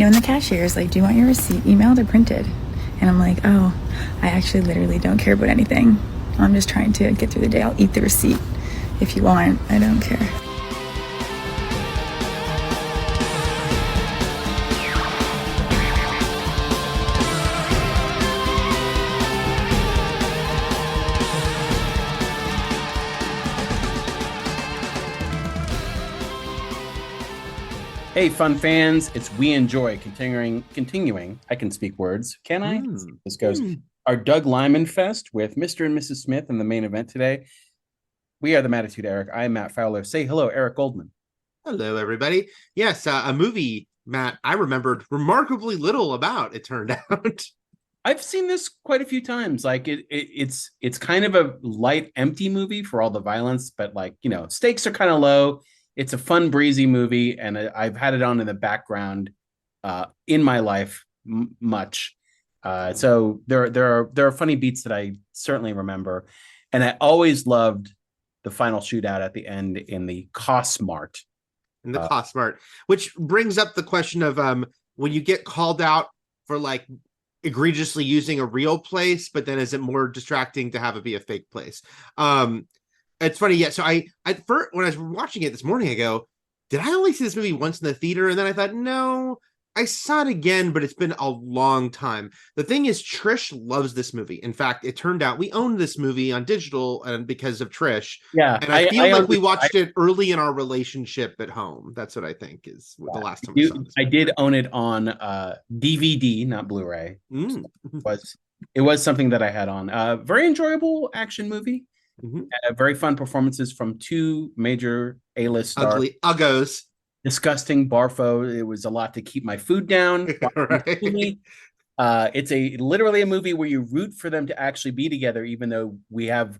And the cashier is like, do you want your receipt emailed or printed? And I'm like, oh, I actually literally don't care about anything. I'm just trying to get through the day. I'll eat the receipt if you want. I don't care. Hey, fun fans, it's We Enjoy continuing. I can speak words. Can I? This goes. Our Doug Lyman Fest with Mr. and Mrs. Smith in the main event today. We are the Mattitude Eric. I am Matt Fowler. Say hello, Eric Goldman. Hello, everybody. Yes, a movie, Matt, I remembered remarkably little about, it turned out. I've seen this quite a few times. Like it's kind of a light, empty movie for all the violence, but stakes are kind of low. It's a fun, breezy movie, and I've had it on in the background in my life much. So there are funny beats that I certainly remember, and I always loved the final shootout at the end in the Cost Mart. In the Cost Mart, which brings up the question of when you get called out for like egregiously using a real place, but then is it more distracting to have it be a fake place? It's funny, yeah. So I first, when I was watching it this morning, I go, did I only see this movie once in the theater? And then I thought, no, I saw it again, but it's been a long time. The thing is, Trish loves this movie. In fact, it turned out we owned this movie on digital and because of Trish. Yeah. And I feel like we watched it early in our relationship at home. That's what I think is the last time we saw this. I did own it on DVD, not Blu-ray. It was something that I had on. Very enjoyable action movie. Very fun performances from two major A-list stars. Ugly uggos. Disgusting barfo. It was a lot to keep my food down. Right. It's literally a movie where you root for them to actually be together, even though we have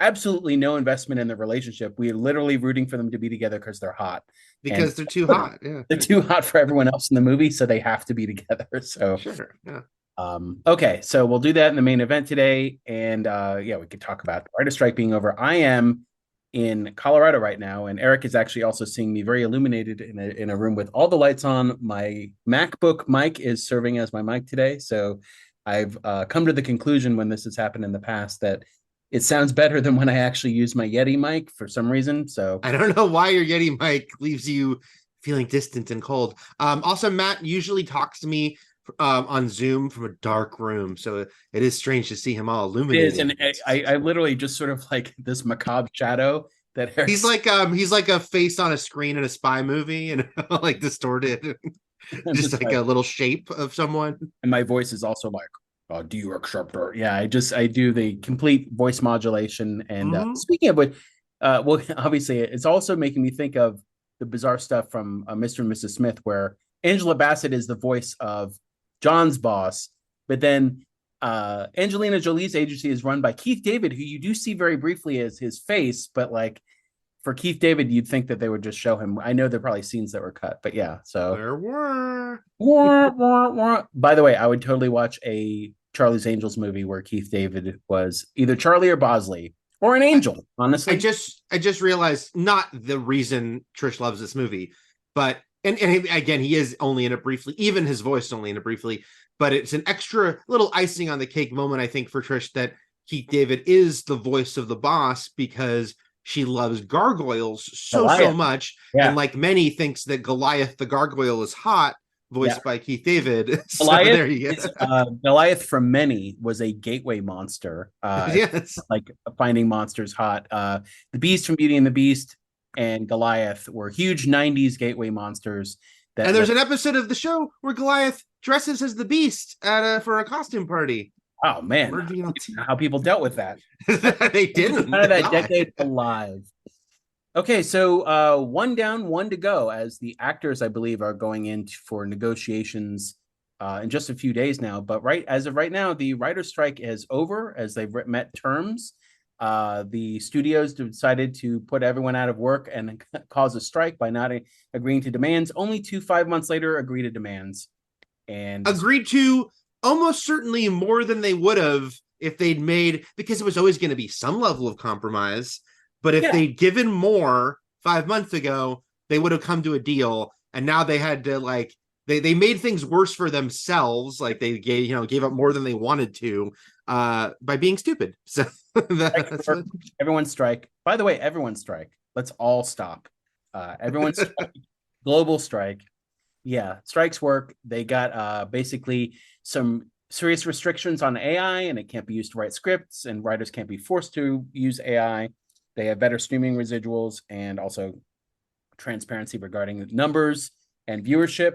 absolutely no investment in the relationship. We are literally rooting for them to be together because they're hot. Because they're too hot. Yeah. They're too hot for everyone else in the movie, so they have to be together. So sure. Yeah. Okay, so we'll do that in the main event today, and we could talk about the writer's strike being over. I am in Colorado right now, and Eric is actually also seeing me very illuminated in a room with all the lights on. My MacBook mic is serving as my mic today, so I've come to the conclusion when this has happened in the past that it sounds better than when I actually use my Yeti mic for some reason. So I don't know why your Yeti mic leaves you feeling distant and cold. Also, Matt usually talks to me on Zoom from a dark room, so it is strange to see him all illuminated. It is, and I literally just sort of like this macabre shadow that he's like a face on a screen in a spy movie, like distorted, just like a little shape of someone. And my voice is also like, do you accept her? Yeah, I do the complete voice modulation. And speaking of which, well, obviously, it's also making me think of the bizarre stuff from Mr. and Mrs. Smith, where Angela Bassett is the voice of John's boss, but then Angelina Jolie's agency is run by Keith David, who you do see very briefly as his face, but like for Keith David, you'd think that they would just show him. I know there are probably scenes that were cut, but yeah. So there were. By the way, I would totally watch a Charlie's Angels movie where Keith David was either Charlie or Bosley or an angel. Honestly, I just realized not the reason Trish loves this movie, but. And again, he is only in it briefly. Even his voice is only in it briefly. But it's an extra little icing on the cake moment, I think, for Trish, that Keith David is the voice of the boss because she loves gargoyles so much. Yeah. And like many, thinks that Goliath the gargoyle is hot, voiced by Keith David. So there you go. Goliath from many was a gateway monster. Yes. Like finding monsters hot. The Beast from Beauty and the Beast and Goliath were huge 90s gateway monsters. And there's an episode of the show where Goliath dresses as the Beast for a costume party. Oh, man. How people dealt with that. They didn't. None of that decade alive. Okay, so one down, one to go, as the actors, I believe, are going in for negotiations in just a few days now. But as of right now, the writer's strike is over as they've met terms. The studios decided to put everyone out of work and cause a strike by not agreeing to demands. Only 5 months later, agree to demands. And agreed to almost certainly more than they would have if they'd made, because it was always going to be some level of compromise. But if they'd given more 5 months ago, they would have come to a deal. And now they had to like they made things worse for themselves. Like they gave up more than they wanted to by being stupid. So that's what... Everyone strike. By the way, everyone strike. Let's all stop. Everyone strike. Global strike. Yeah, strikes work. They got basically some serious restrictions on AI, and it can't be used to write scripts, and writers can't be forced to use AI. They have better streaming residuals and also transparency regarding numbers and viewership.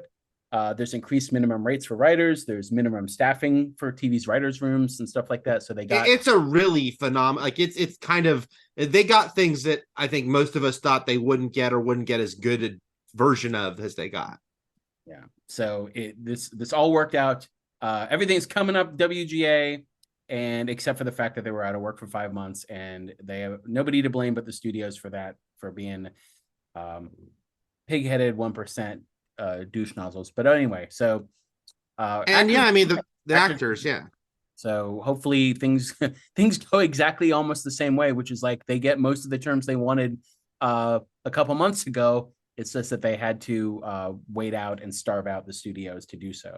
There's increased minimum rates for writers. There's minimum staffing for TV's writers' rooms and stuff like that. So they got... It's a really phenomenal. Like it's kind of, they got things that I think most of us thought they wouldn't get or wouldn't get as good a version of as they got. Yeah. So this all worked out. Everything's coming up WGA, and except for the fact that they were out of work for 5 months, and they have nobody to blame but the studios for that, for being pig-headed 1% douche nozzles. But anyway, so and yeah, I mean the actors, yeah. So hopefully things go exactly almost the same way, which is like they get most of the terms they wanted a couple months ago. It's just that they had to wait out and starve out the studios to do so.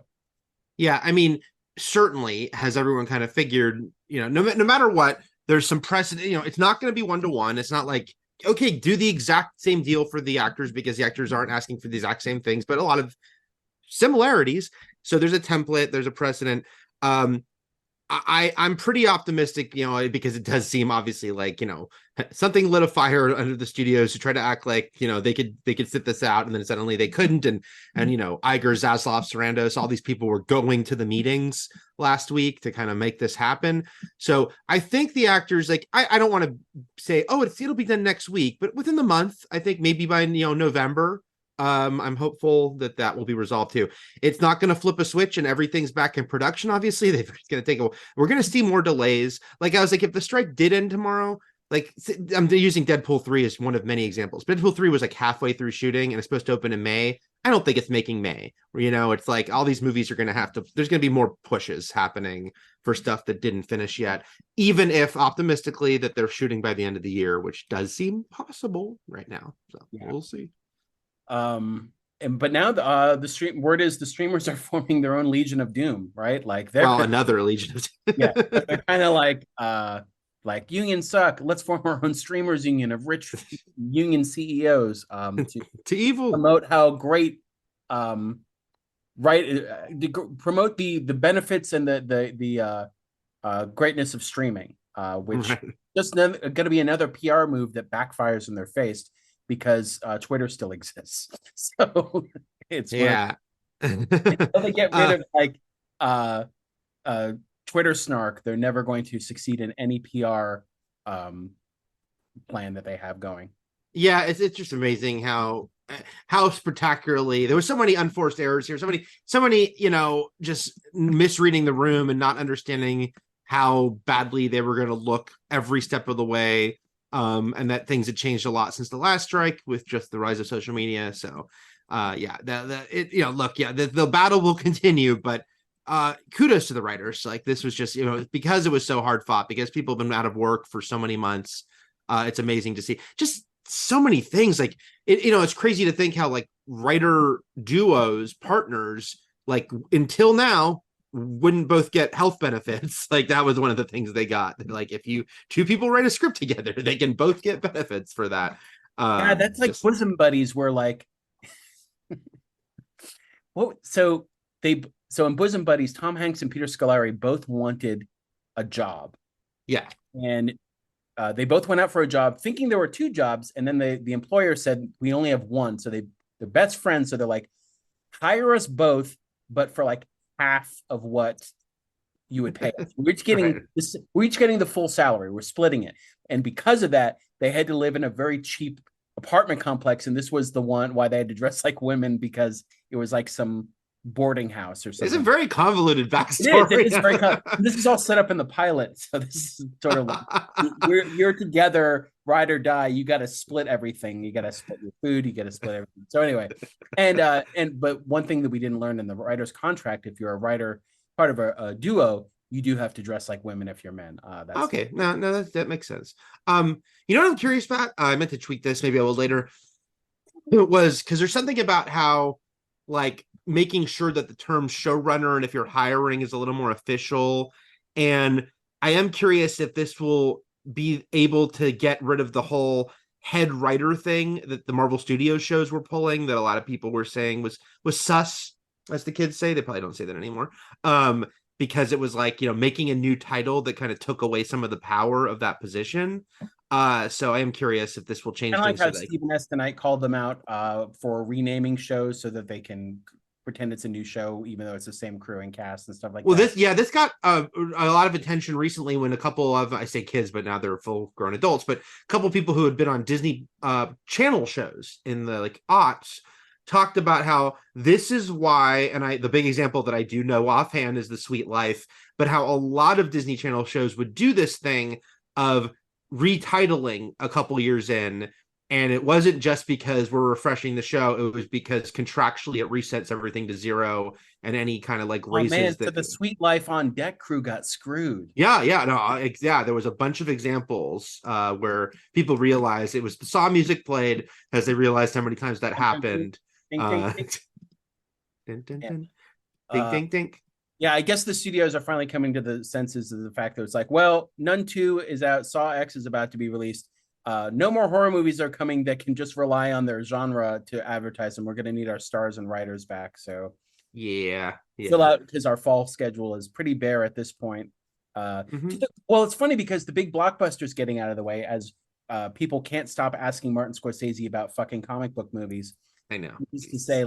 Yeah, I mean, certainly has everyone kind of figured, no matter what, there's some precedent. It's not going to be 1-to-1. It's not like, okay, do the exact same deal for the actors because the actors aren't asking for the exact same things, but a lot of similarities. So there's a template, there's a precedent. I'm pretty optimistic, because it does seem obviously like, something lit a fire under the studios to try to act like, they could sit this out, and then suddenly they couldn't. And Iger, Zaslav, Sarandos, all these people were going to the meetings last week to kind of make this happen. So I think the actors, like, I don't want to say, oh, it'll be done next week, but within the month, I think maybe by, November, I'm hopeful that will be resolved too. It's not going to flip a switch and everything's back in production. Obviously, they're going to we're going to see more delays. Like I was like, if the strike did end tomorrow, like I'm using Deadpool 3 as one of many examples. Deadpool 3 was like halfway through shooting and it's supposed to open in May. I don't think it's making May. It's like all these movies are going to have to, there's going to be more pushes happening for stuff that didn't finish yet, even if optimistically that they're shooting by the end of the year, which does seem possible right now. So yeah. We'll see. But now the word is the streamers are forming their own Legion of Doom, right? Like they're another Legion of Doom. Yeah, they're kind of like unions suck. Let's form our own streamers union of rich union CEOs to evil promote how great promote the benefits and the greatness of streaming, which just going to be another PR move that backfires in their face. Because Twitter still exists, so it's until they get rid of Twitter snark, they're never going to succeed in any PR plan that they have going. Yeah, it's just amazing how spectacularly there was so many unforced errors here, so many just misreading the room and not understanding how badly they were going to look every step of the way. And that things had changed a lot since the last strike with just the rise of social media. So, the battle will continue, but kudos to the writers. Like this was just, because it was so hard fought, because people have been out of work for so many months. It's amazing to see just so many things. Like it's crazy to think how like writer duos, partners, like until now, wouldn't both get health benefits. Like that was one of the things they got. Like if two people write a script together, they can both get benefits for that. Yeah, that's like bosom buddies were like so in Bosom Buddies, Tom Hanks and Peter Scolari both wanted a job. Yeah. And they both went out for a job thinking there were two jobs, and then the employer said we only have one. So they're best friends, so they're like, hire us both, but for like half of what you would pay. We're each getting we're each getting the full salary. We're splitting it. And because of that, they had to live in a very cheap apartment complex. And this was the one why they had to dress like women, because it was like some boarding house or something. It's a very convoluted backstory. It is very this is all set up in the pilot. So this is sort of like you're together, ride or die. You got to split everything. You got to split your food. You got to split everything. So anyway, but one thing that we didn't learn in the writer's contract, if you're a writer, part of a duo, you do have to dress like women if you're men. That's okay. No, that makes sense. You know what I'm curious about? I meant to tweet this. Maybe I will later. It was because there's something about how like making sure that the term showrunner and if you're hiring is a little more official. And I am curious if this will be able to get rid of the whole head writer thing that the Marvel Studios shows were pulling, that a lot of people were saying was sus, as the kids say. They probably don't say that anymore. Because it was like, making a new title that kind of took away some of the power of that position. So I am curious if this will change things. Like how Stephen S. tonight called them out for renaming shows so that they can pretend it's a new show, even though it's the same crew and cast and stuff like that. This got a lot of attention recently when a couple of, I say kids, but now they're full grown adults, but a couple of people who had been on Disney Channel shows in the aughts talked about how this is why, and the big example that I do know offhand is The Sweet Life, but how a lot of Disney Channel shows would do this thing of retitling a couple years in. And it wasn't just because we're refreshing the show. It was because contractually it resets everything to zero, and any kind of raises so the Sweet Life on Deck crew got screwed. There was a bunch of examples where people realized it was the Saw music played as they realized how many times that happened. Ding, ding, ding. Yeah, I guess the studios are finally coming to the senses of the fact that it's like, well, Nun 2 is out, Saw X is about to be released. No more horror movies are coming that can just rely on their genre to advertise them. We're going to need our stars and writers back. So fill out, because our fall schedule is pretty bare at this point. Well, it's funny because the big blockbuster's getting out of the way as people can't stop asking Martin Scorsese about fucking comic book movies. I know. To say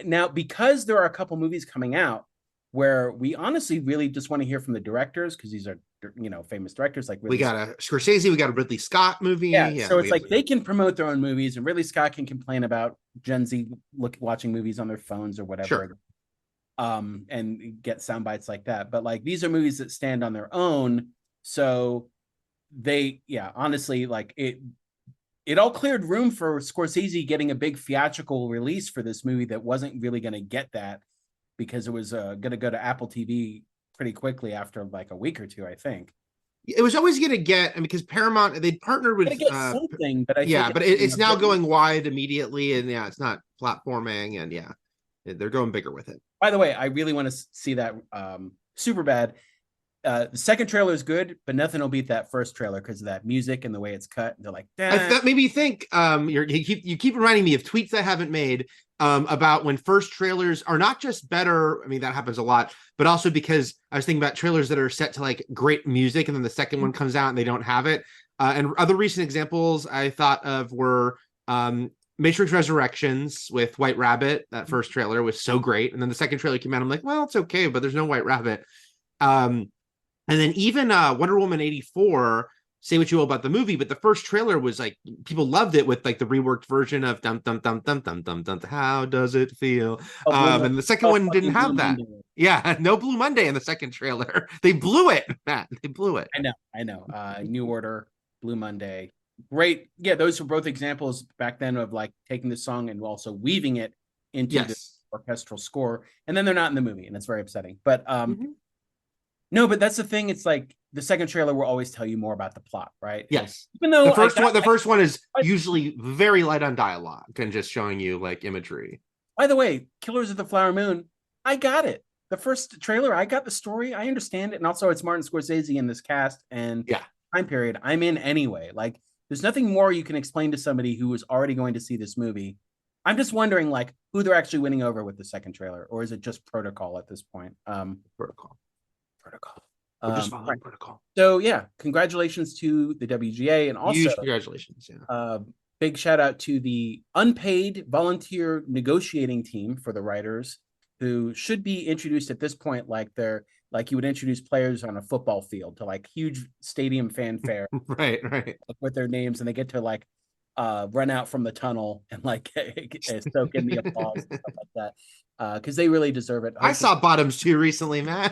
now, because there are a couple movies coming out where we honestly really just want to hear from the directors, because these are famous directors like we got a Scorsese, we got a Ridley Scott movie. So it's they can promote their own movies, and Ridley Scott can complain about Gen Z watching movies on their phones or whatever. Sure. And get sound bites like that. But these are movies that stand on their own. So honestly, it all cleared room for Scorsese getting a big theatrical release for this movie that wasn't really going to get that, because it was going to go to Apple TV pretty quickly after a week or two, I think. It was always going to get, because Paramount, they'd partnered with something, but it's now going wide immediately, and it's not platforming, and they're going bigger with it. By the way, I really want to see that Superbad. The second trailer is good, but nothing will beat that first trailer because of that music and the way it's cut. They're like, that made me think. You keep reminding me of tweets I haven't made about when first trailers are not just better. I mean, that happens a lot, but also because I was thinking about trailers that are set to great music, and then the second one comes out and they don't have it. And other recent examples I thought of were Matrix Resurrections with White Rabbit. That first trailer was so great, and then the second trailer came out. I'm like, well, it's okay, but there's no White Rabbit. And then even Wonder Woman 84, say what you will about the movie, but the first trailer was people loved it with the reworked version of dum dum dum dum dum dum dum. How does it feel? And the second one didn't have that. Monday. Yeah, no Blue Monday in the second trailer. They blew it, Matt. They blew it. I know. New Order, Blue Monday. Great. Yeah, those were both examples back then of taking the song and also weaving it into the orchestral score. And then they're not in the movie, and it's very upsetting. But no, but that's the thing. It's the second trailer will always tell you more about the plot, right? Yes. Even though the first one is usually very light on dialogue and just showing you imagery. By the way, Killers of the Flower Moon, I got it. The first trailer, I got the story. I understand it. And also it's Martin Scorsese in this cast and time period. I'm in anyway. There's nothing more you can explain to somebody who is already going to see this movie. I'm just wondering who they're actually winning over with the second trailer, or is it just protocol at this point? Protocol. We're just following protocol. So congratulations to the WGA, and also huge congratulations. Big shout out to the unpaid volunteer negotiating team for the writers, who should be introduced at this point like you would introduce players on a football field to huge stadium fanfare, right, with their names, and they get to run out from the tunnel and soak in the applause and stuff like that. Because they really deserve it. I saw Bottoms 2 recently, man.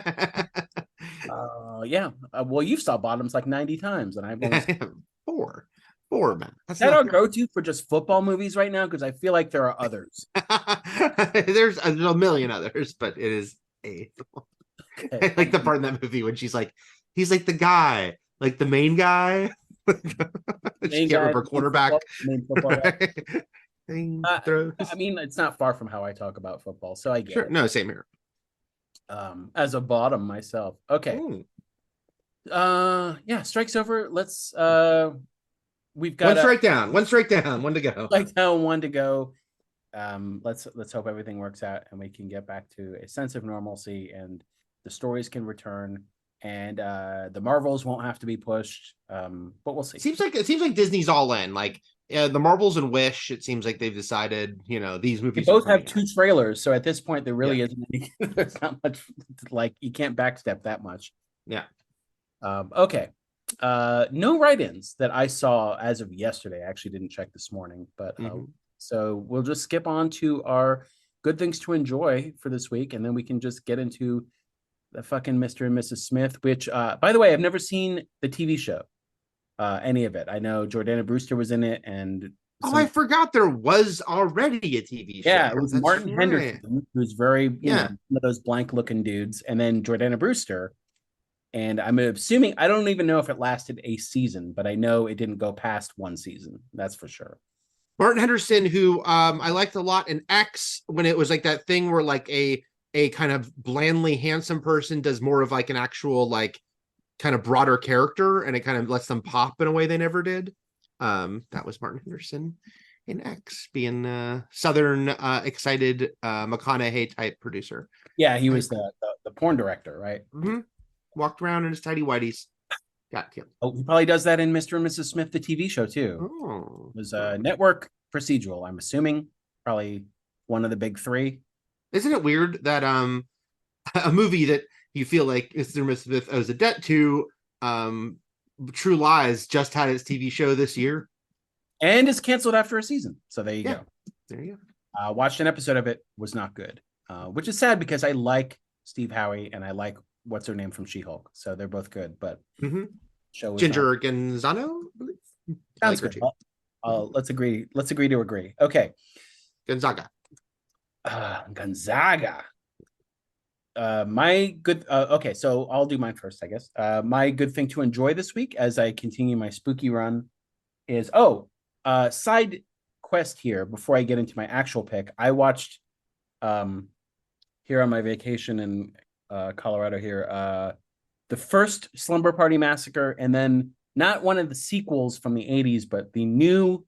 Well, you've saw Bottoms 90 times, and I've only four, man. Is that our go-to for just football movies right now? Because I feel like there are others. There's a million others, but it is a. Okay. I like the part in that movie when he's the guy, the main guy. She can't remember quarterback. Main football. thing I throws. mean, it's not far from how I talk about football, so I get Sure. it. No, same here. As a bottom myself. Okay. Ooh. Yeah, strike's over. Let's we've One got strike down, one strike down, one to go. like down, one to go. Let's hope everything works out and we can get back to a sense of normalcy and the stories can return and the Marvels won't have to be pushed. But we'll see. It seems like Disney's all in. Like the Marvels and Wish, it seems like they've decided, these They movies both are have coming two out. trailers, so at this point there really isn't any, there's not much, like you can't backstep that much. Yeah. Okay. No write-ins that I saw as of yesterday. I actually didn't check this morning, but so we'll just skip on to our good things to enjoy for this week, and then we can just get into the fucking Mr. and Mrs. Smith, which by the way, I've never seen the TV show. Any of it. I know Jordana Brewster was in it, and I forgot there was already a TV show. Yeah, it was That's Martin right. Henderson, who's very, Yeah. one of those blank looking dudes, and then Jordana Brewster. And I'm assuming, I don't even know if it lasted a season, but I know it didn't go past one season. That's for sure. Martin Henderson, who I liked a lot in X, when it was like that thing where like a kind of blandly handsome person does more of like an actual like kind of broader character, and it kind of lets them pop in a way they never did. That was Martin Henderson in X, being Southern excited McConaughey type producer. Yeah, he was the porn director, right? Mm-hmm. Walked around in his tidy whities. Got killed. Oh, he probably does that in Mr. and Mrs. Smith, the TV show too. Oh, It was a network procedural, I'm assuming. Probably one of the big three. Isn't it weird that a movie that you feel like Mr. and Mrs. Smith owes a debt to, True Lies, just had its TV show this year, and it's canceled after a season. So there you go. There you go. Watched an episode of it, was not good, which is sad because I like Steve Howie and I like what's her name from She-Hulk, so they're both good. But show was Ginger Gonzano, sounds good. Let's agree to agree. Okay, Gonzaga. Gonzaga. My good. Okay, so I'll do mine first, I guess. My good thing to enjoy this week as I continue my spooky run is side quest here before I get into my actual pick. I watched here on my vacation in Colorado here the first Slumber Party Massacre, and then not one of the sequels from the 80s, but the new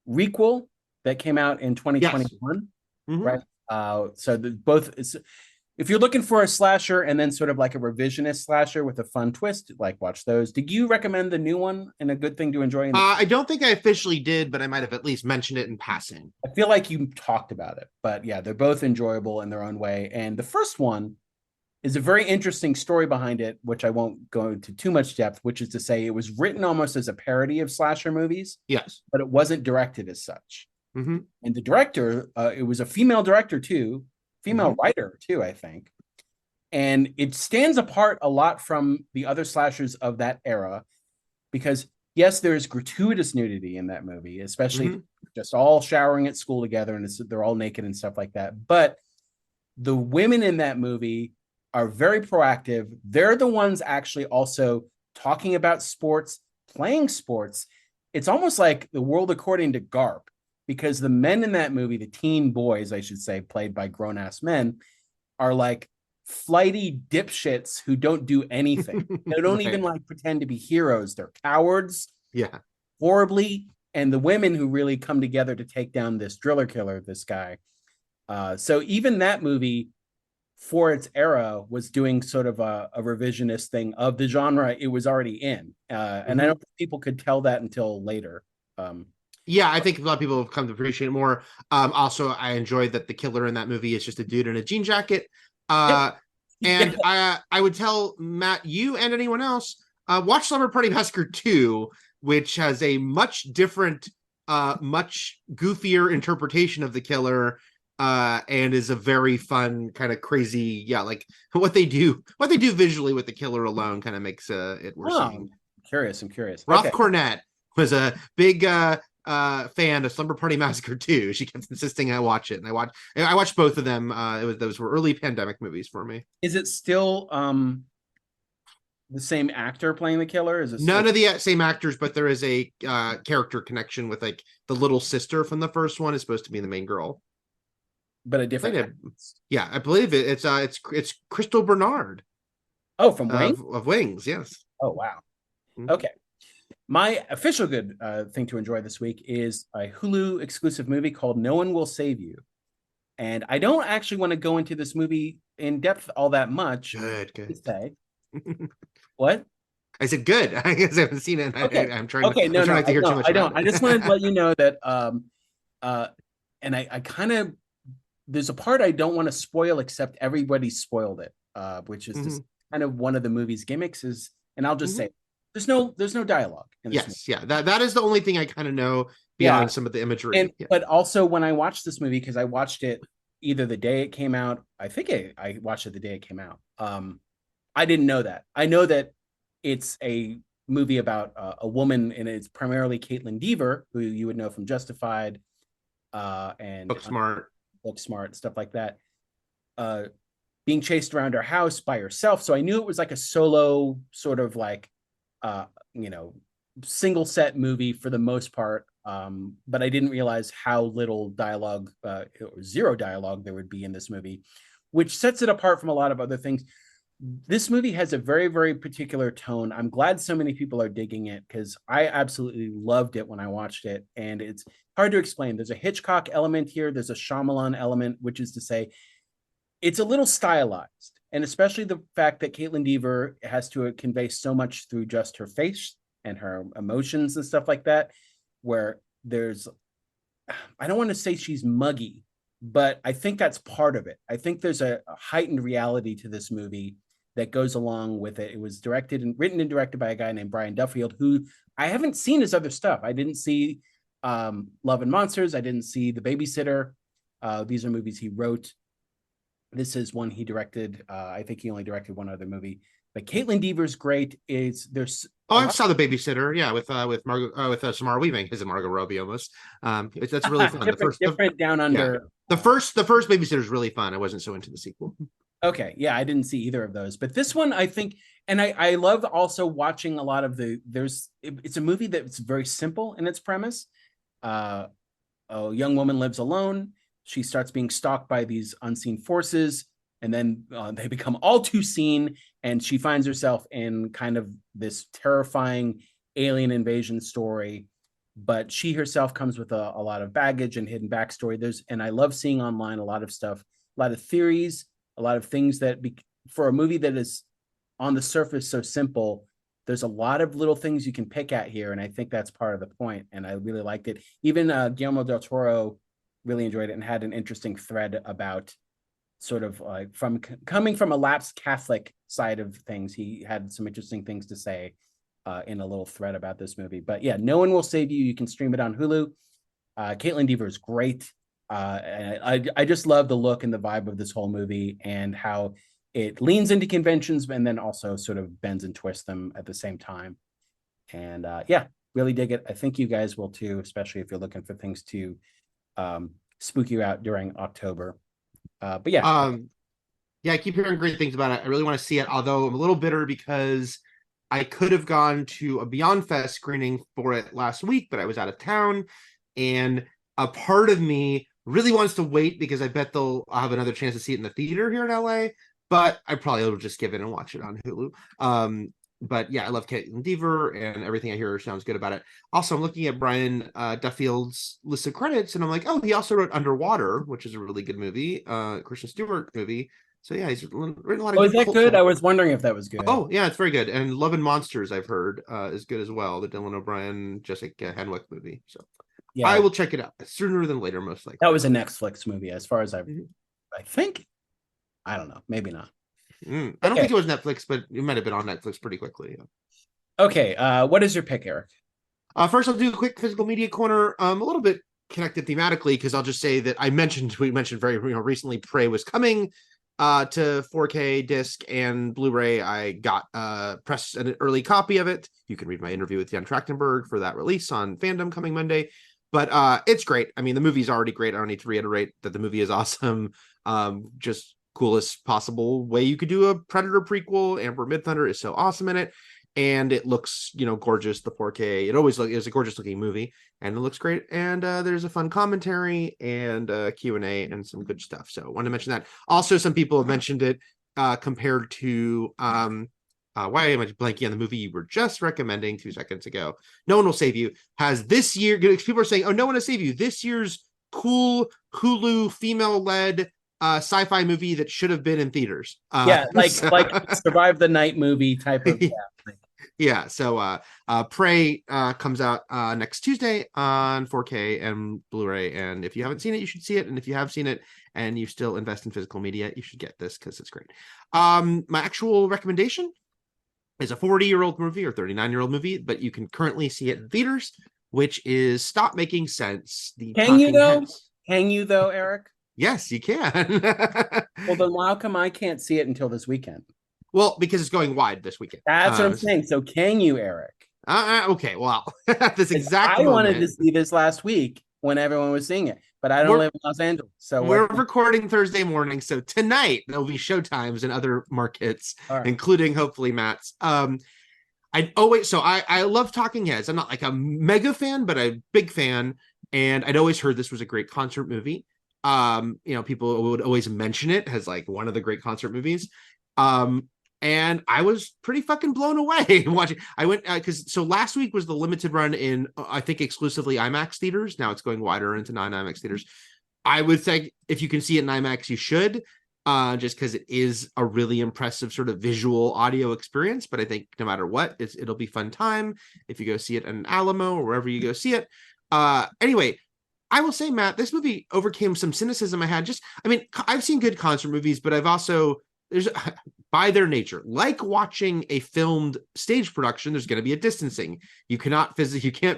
requel that came out in 2021. Yes. Right. So both is, if you're looking for a slasher and then sort of like a revisionist slasher with a fun twist, like watch those. Did you recommend the new one and a good thing to enjoy? I don't think I officially did, but I might have at least mentioned it in passing. I feel like you talked about it, but yeah, they're both enjoyable in their own way. And the first one is a very interesting story behind it, which I won't go into too much depth, which is to say it was written almost as a parody of slasher movies. Yes. But it wasn't directed as such. Mm-hmm. And the director, it was a female director too, female writer too, I think. And it stands apart a lot from the other slashers of that era because, yes, there's gratuitous nudity in that movie, especially just all showering at school together and they're all naked and stuff like that. But the women in that movie are very proactive. They're the ones actually also talking about sports, playing sports. It's almost like The World According to Garp, because the men in that movie, the teen boys, I should say, played by grown-ass men, are like flighty dipshits who don't do anything. They don't even like pretend to be heroes. They're cowards. Yeah. Horribly. And the women who really come together to take down this driller killer, this guy. So even that movie, for its era, was doing sort of a revisionist thing of the genre it was already in. And I don't think people could tell that until later. Yeah, I think a lot of people have come to appreciate it more. Also, I enjoyed that the killer in that movie is just a dude in a jean jacket. And I would tell Matt, you and anyone else, watch Slumber Party Massacre 2, which has a much different, much goofier interpretation of the killer, and is a very fun, kind of crazy, like what they do visually with the killer alone kind of makes it worth seeing. I'm curious. Roth Cornett was a big fan of Slumber Party Massacre 2. She kept insisting I watch it, and I watched both of them. Those were early pandemic movies for me. Is it still the same actor playing the killer? Is it None of the same actors, but there is a character connection with like the little sister from the first one is supposed to be the main girl, but a different? Yeah, I believe it's Crystal Bernard. Oh, from Wings? Of Wings, yes. Oh, wow. Okay. My official good thing to enjoy this week is a Hulu exclusive movie called No One Will Save You. And I don't actually want to go into this movie in depth all that much. Good. Say. What? I said good. I guess I haven't seen it. Okay. I'm trying not to hear too much. I don't. I just wanted to let you know that and I kind of, there's a part I don't want to spoil, except everybody spoiled it, which is just kind of one of the movie's gimmicks is, and I'll just say there's no dialogue in this movie. That is the only thing I kind of know beyond some of the imagery. But also when I watched this movie, because I watched it either the day it came out, I think I watched it the day it came out. I didn't know that. I know that it's a movie about a woman, and it's primarily Caitlin Dever, who you would know from Justified and Book Smart, stuff like that, being chased around her house by herself. So I knew it was like a solo sort of like, single set movie for the most part. But I didn't realize how little dialogue, or zero dialogue there would be in this movie, which sets it apart from a lot of other things. This movie has a very, very particular tone. I'm glad so many people are digging it because I absolutely loved it when I watched it. And it's hard to explain. There's a Hitchcock element here. There's a Shyamalan element, which is to say it's a little stylized. And especially the fact that Caitlin Dever has to convey so much through just her face and her emotions and stuff like that, where there's, I don't want to say she's muggy, but I think that's part of it. I think there's a heightened reality to this movie that goes along with it. It was written and directed by a guy named Brian Duffield, who I haven't seen his other stuff. I didn't see Love and Monsters. I didn't see The Babysitter. These are movies he wrote. This is one he directed. I think he only directed one other movie. But Caitlin Dever's great. I saw The Babysitter. Yeah, with Margot, with Samara Weaving. Is it Margot Robbie almost? That's really fun. Different Down Under. Yeah. The first Babysitter is really fun. I wasn't so into the sequel. Okay, yeah, I didn't see either of those, but this one I think, and I love also watching a lot of it's a movie that's very simple in its premise. A young woman lives alone. She starts being stalked by these unseen forces, and then they become all too seen, and she finds herself in kind of this terrifying alien invasion story. But she herself comes with a lot of baggage and hidden backstory. And I love seeing online a lot of stuff, a lot of theories, a lot of things that for a movie that is on the surface so simple, there's a lot of little things you can pick at here. And I think that's part of the point. And I really liked it. Even Guillermo del Toro really enjoyed it and had an interesting thread about sort of like coming from a lapsed Catholic side of things. He had some interesting things to say in a little thread about this movie. But yeah, No One Will Save You. You can stream it on Hulu. Caitlin Dever is great. And I just love the look and the vibe of this whole movie and how it leans into conventions and then also sort of bends and twists them at the same time. And really dig it. I think you guys will too, especially if you're looking for things to spook you out during October. But yeah. I keep hearing great things about it. I really want to see it, although I'm a little bitter because I could have gone to a Beyond Fest screening for it last week, but I was out of town. And a part of me really wants to wait because I bet I'll have another chance to see it in the theater here in LA, but I probably will just give it and watch it on Hulu. But yeah, I love Caitlin Dever and everything I hear sounds good about it. Also, I'm looking at Brian Duffield's list of credits and I'm like, oh, he also wrote Underwater, which is a really good movie, Kristen Stewart movie. So yeah, he's written a lot of is that good? I was wondering if that was good. Oh yeah, it's very good. And Love and Monsters, I've heard, is good as well. The Dylan O'Brien, Jessica Henwick movie. So yeah, I will check it out sooner than later, most likely. That was a Netflix movie, as far as I think. I don't know, maybe not. I don't think it was Netflix, but it might have been on Netflix pretty quickly. Okay, what is your pick, Eric? First, I'll do a quick physical media corner. A little bit connected thematically because I'll just say that we mentioned very recently Prey was coming to 4K disc and Blu-ray. I got press an early copy of it. You can read my interview with Jan Trachtenberg for that release on Fandom coming Monday. But it's great. I mean, the movie's already great. I don't need to reiterate that the movie is awesome. Just coolest possible way you could do a Predator prequel. Amber Midthunder is so awesome in it. And it looks, gorgeous. The 4K. It's a gorgeous looking movie, and it looks great. And there's a fun commentary and Q&A and some good stuff. So I wanted to mention that. Also, some people have mentioned it compared to why am I blanking on the movie you were just recommending 2 seconds ago? No One Will Save You has this year. People are saying, "Oh, No One Will Save You." This year's cool Hulu female-led sci-fi movie that should have been in theaters. Like Survive the Night movie type of. Yeah, so Prey comes out next Tuesday on 4K and Blu-ray, and if you haven't seen it, you should see it, and if you have seen it and you still invest in physical media, you should get this because it's great. My actual recommendation is a 40-year-old movie or 39-year-old movie, but you can currently see it in theaters, which is Stop Making Sense. Can you though, Eric? Yes, you can. Well, then how come I can't see it until this weekend? Well, because it's going wide this weekend. That's what I'm saying. So can you, Eric? Okay, well, this exact moment. I wanted to see this last week when everyone was seeing it, but I don't live in Los Angeles. So we're recording Thursday morning. So tonight there'll be showtimes in other markets, including hopefully Matt's. I love Talking Heads. I'm not like a mega fan, but a big fan. And I'd always heard this was a great concert movie. People would always mention it as like one of the great concert movies. And I was pretty fucking blown away watching. I went so last week was the limited run in I think exclusively IMAX theaters. Now it's going wider into non-IMAX theaters. I would say if you can see it in IMAX, you should, just because it is a really impressive sort of visual audio experience. But I think no matter what, it'll be fun time if you go see it in Alamo or wherever you go see it. Anyway, I will say, Matt, this movie overcame some cynicism I had. I've seen good concert movies, but I've also by their nature, like watching a filmed stage production, there's going to be a distancing. You can't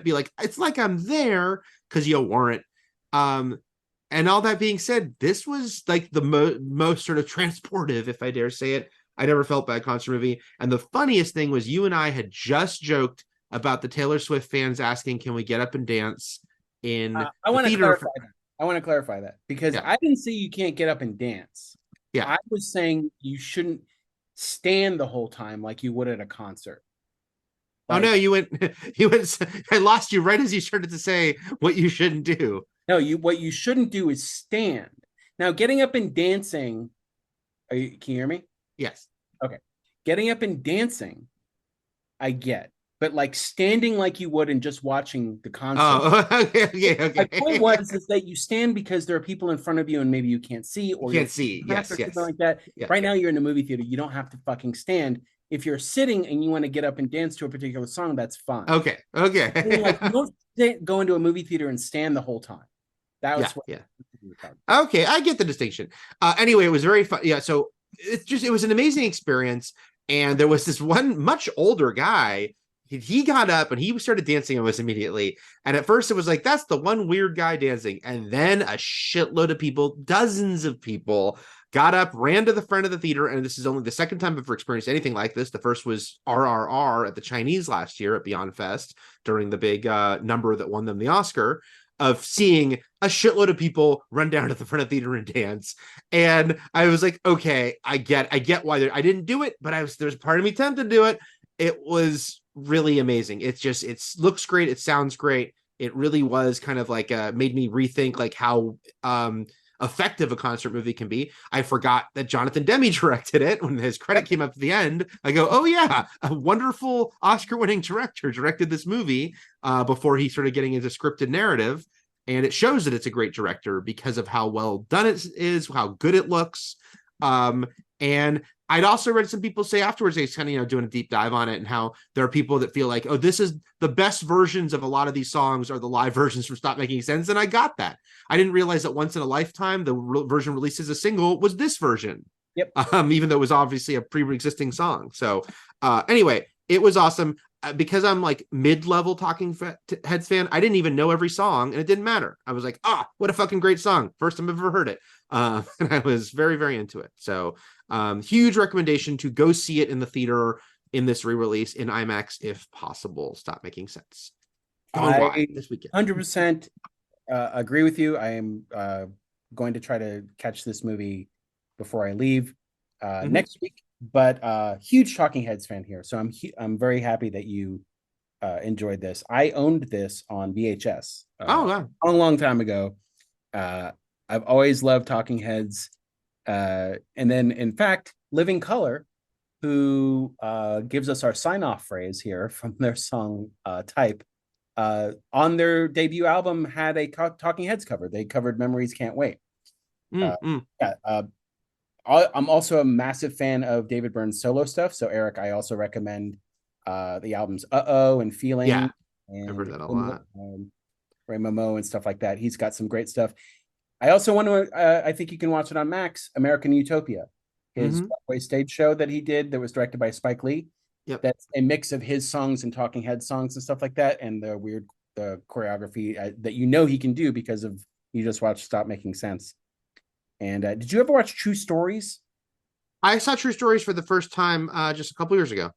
be like, it's like I'm there, because you weren't. And all that being said, this was like the most sort of transportive, if I dare say it, I'd ever felt by a concert movie. And the funniest thing was you and I had just joked about the Taylor Swift fans asking, can we get up and dance in I want to clarify that because I didn't say you can't get up and dance. Yeah, I was saying you shouldn't stand the whole time like you would at a concert. Oh no, you went. I lost you right as you started to say what you shouldn't do. No, what you shouldn't do is stand. Now, getting up and dancing. Can you hear me? Yes. Okay. Getting up and dancing, I get. But like standing like you would and just watching the concert. Oh, okay. My point was is that you stand because there are people in front of you and maybe you can't see or you can't see. Yes. Something like that. Yeah. Right now you're in a movie theater. You don't have to fucking stand. If you're sitting and you want to get up and dance to a particular song, that's fine. Okay. Like, you don't go into a movie theater and stand the whole time. That was Okay, I get the distinction. Anyway, it was very fun. Yeah, so it was an amazing experience. And there was this one much older guy. He got up and he started dancing with us immediately. And at first it was like, that's the one weird guy dancing. And then a shitload of people, dozens of people, got up, ran to the front of the theater. And this is only the second time I've ever experienced anything like this. The first was RRR at the Chinese last year at Beyond Fest during the big number that won them the Oscar, of seeing a shitload of people run down to the front of the theater and dance. And I was like, okay, I get why I didn't do it, but there's part of me tempted to do it. It was really amazing. It looks great. It sounds great. It really was kind of like made me rethink like how effective a concert movie can be. I forgot that Jonathan Demme directed it. When his credit came up at the end, I go, oh yeah, a wonderful Oscar-winning director directed this movie before he started getting into scripted narrative. And it shows that it's a great director because of how well done it is, how good it looks. And I'd also read some people say afterwards, they kind of, doing a deep dive on it, and how there are people that feel like, oh, this is the best versions of a lot of these songs are the live versions from Stop Making Sense. And I got that. I didn't realize that Once in a Lifetime, the version released as a single was this version. Yep. Even though it was obviously a pre-existing song. So anyway, it was awesome. Because I'm like mid-level Talking Heads fan, I didn't even know every song, and it didn't matter. I was like, what a fucking great song. First time I've ever heard it. And I was very, very into it. So huge recommendation to go see it in the theater in this re-release in IMAX if possible. Stop Making Sense. This weekend. 100% agree with you. I am going to try to catch this movie before I leave next week. But huge Talking Heads fan here, so I'm very happy that you enjoyed this. I owned this on VHS. Wow. A long time ago. I've always loved Talking Heads, and then in fact, Living Color, who gives us our sign-off phrase here from their song Type, on their debut album had a Talking Heads cover. They covered Memories Can't Wait. I'm also a massive fan of David Byrne's solo stuff. So Eric, I also recommend the albums Uh-Oh and Feeling. Yeah, and I've heard that a lot. Ray Momo and stuff like that. He's got some great stuff. I also want to, I think you can watch it on Max, American Utopia, his Broadway stage show that he did that was directed by Spike Lee. Yep. That's a mix of his songs and Talking Head songs and stuff like that, and the choreography that he can do because of you just watched Stop Making Sense. And did you ever watch True Stories? I saw True Stories for the first time just a couple years ago.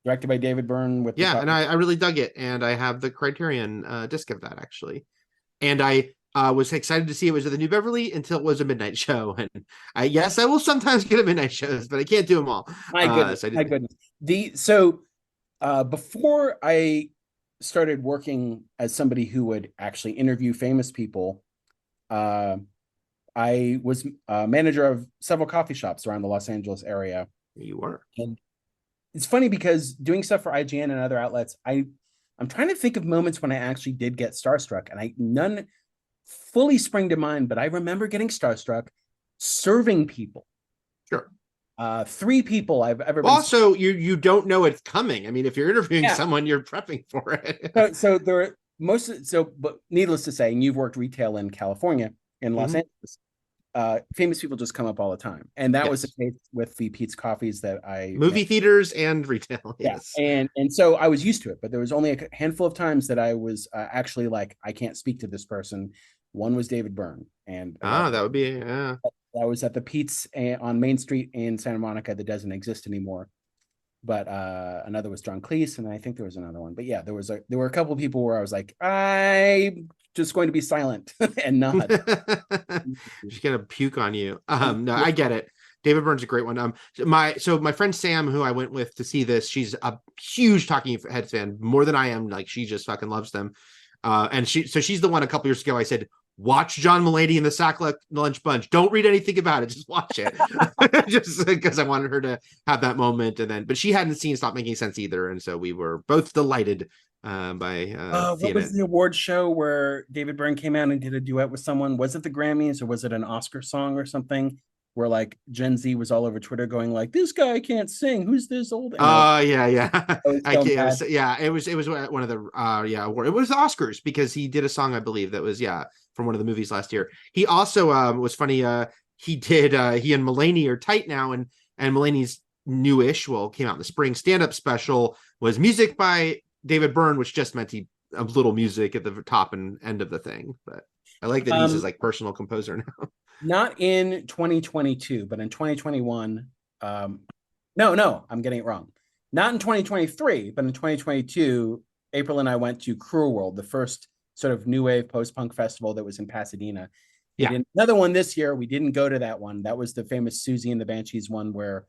Directed by David Byrne. And I really dug it, and I have the Criterion disc of that actually. And I was excited to see it was at the New Beverly until it was a midnight show. And I will sometimes get a midnight shows, but I can't do them all. My goodness. Before I started working as somebody who would actually interview famous people, I was manager of several coffee shops around the Los Angeles area. You were. And it's funny because doing stuff for IGN and other outlets, I'm trying to think of moments when I actually did get starstruck, and none fully spring to mind, but I remember getting starstruck serving people. Sure. 3 people I've ever been. Also, you don't know it's coming. I mean, if you're interviewing someone, you're prepping for it. But needless to say, and you've worked retail in California, in Los Angeles, famous people just come up all the time. And that was the case with the Pete's Coffees that movie theaters and retail. Yes. And so I was used to it, but there was only a handful of times that I was actually like, I can't speak to this person. One was David Byrne. And that would be, I was at the Pete's on Main Street in Santa Monica that doesn't exist anymore. But another was John Cleese, and I think there was another one. But yeah, there were a couple of people where I was like, I'm just going to be silent and nod. She's gonna puke on you. No, I get it. David Byrne's a great one. My friend Sam, who I went with to see this, she's a huge Talking Heads fan, more than I am. Like, she just fucking loves them. And she's the one a couple years ago I said, watch John Mulaney and the Sack Lunch Bunch. Don't read anything about it. Just watch it. Just because I wanted her to have that moment. But she hadn't seen Stop Making Sense either. And so we were both delighted by what was the award show where David Byrne came out and did a duet with someone? Was it the Grammys or was it an Oscar song or something? Where like Gen Z was all over Twitter going like, this guy can't sing. Who's this old? Yeah. It was one of the it was the Oscars because he did a song, I believe, that was from one of the movies last year. He also was funny. He and Mulaney are tight now, and Mulaney's newish, came out in the spring stand-up special was music by David Byrne, which just meant a little music at the top and end of the thing. But I like that he's his like personal composer now. Not in 2022, but in 2021. No, I'm getting it wrong. Not in 2023, but in 2022, April and I went to Cruel World, the first sort of new wave post-punk festival that was in Pasadena. We did another one this year. We didn't go to that one. That was the famous Susie and the Banshees one where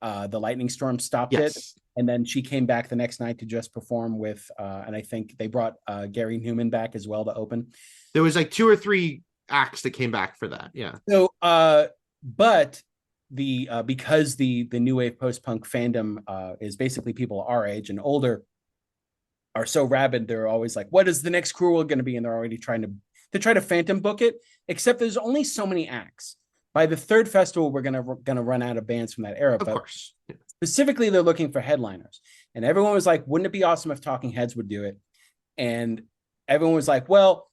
the lightning storm stopped it. And then she came back the next night to just perform with, and I think they brought Gary Newman back as well to open. There was like 2 or 3 acts that came back for that. Yeah. So, but the because the new wave post-punk fandom is basically people our age and older are so rabid, they're always like, what is the next Cruel going to be? And they're already trying to phantom book it, except there's only so many acts. By the 3rd festival, we're gonna run out of bands from that era. Of course. Yeah. Specifically, they're looking for headliners. And everyone was like, wouldn't it be awesome if Talking Heads would do it? And everyone was like, well,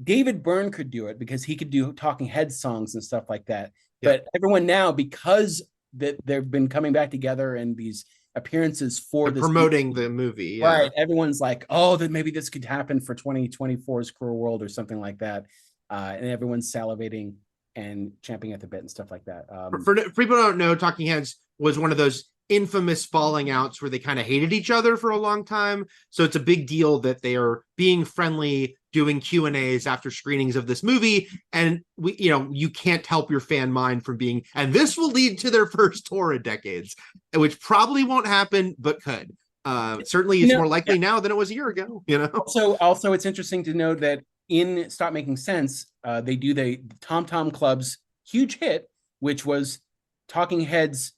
David Byrne could do it because he could do Talking Heads songs and stuff like that. Yeah. But everyone now, because they've been coming back together and these appearances for this promoting the movie. Yeah. Right. Everyone's like, oh, that maybe this could happen for 2024's Cruel World or something like that. And everyone's salivating and champing at the bit and stuff like that. For people who don't know, Talking Heads was one of those infamous falling outs where they kind of hated each other for a long time. So it's a big deal that they are being friendly, doing Q&As after screenings of this movie. And we, you can't help your fan mind from being, and this will lead to their first tour in decades, which probably won't happen, but could. Certainly it's more likely now than it was a year ago, Also it's interesting to note that in Stop Making Sense, they do the Tom Tom Club's huge hit, which was Talking Heads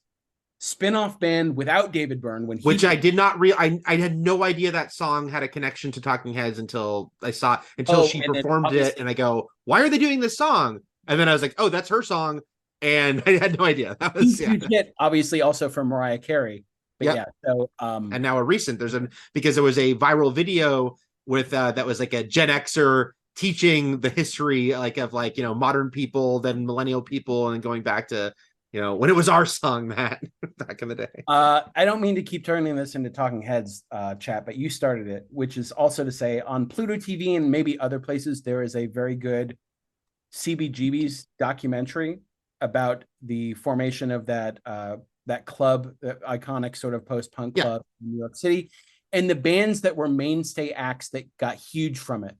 spin-off band without David Byrne, I did not I had no idea that song had a connection to Talking Heads until I saw she performed it, and I go, why are they doing this song? And then I was like, oh, that's her song, and I had no idea. That was huge hit, obviously also from Mariah Carey. But so and now because there was a viral video with that was like a Gen Xer teaching the history of modern people, then millennial people, and going back to when it was our song, Matt, back in the day. I don't mean to keep turning this into Talking Heads chat, but you started it, which is also to say on Pluto TV and maybe other places, there is a very good CBGB's documentary about the formation of that club, that iconic sort of post-punk club in New York City, and the bands that were mainstay acts that got huge from it.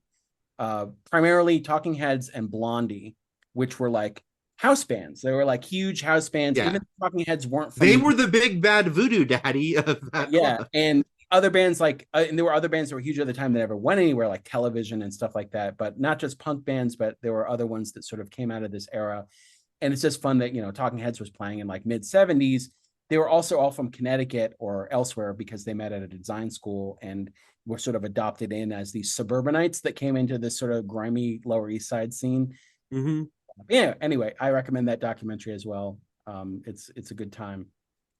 Primarily Talking Heads and Blondie, which were like house bands. They were like huge house bands. Even Talking Heads weren't they were the big bad voodoo daddy of that club. And other bands and there were other bands that were huge at the time that never went anywhere, like Television and stuff like that. But not just punk bands, but there were other ones that sort of came out of this era. And it's just fun that Talking Heads was playing in like mid-70s. They were also all from Connecticut or elsewhere because they met at a design school and were sort of adopted in as these suburbanites that came into this sort of grimy Lower East Side scene. Mm-hmm. Anyway, I recommend that documentary as well. It's a good time.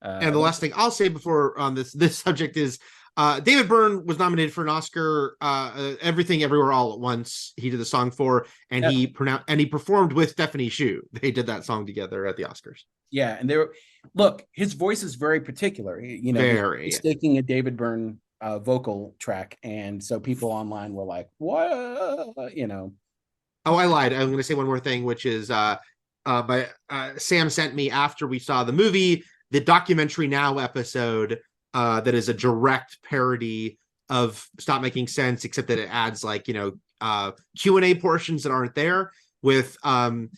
And the last thing I'll say before on this subject is David Byrne was nominated for an Oscar, Everything Everywhere All at Once. He did the song for, and he performed with Stephanie Hsu. They did that song together at the Oscars. Yeah, and his voice is very particular. He's taking a David Byrne vocal track, and so people online were like, "What?" Oh, I lied. I'm going to say one more thing, which is Sam sent me after we saw the movie the Documentary Now episode that is a direct parody of Stop Making Sense, except that it adds Q&A portions that aren't there with why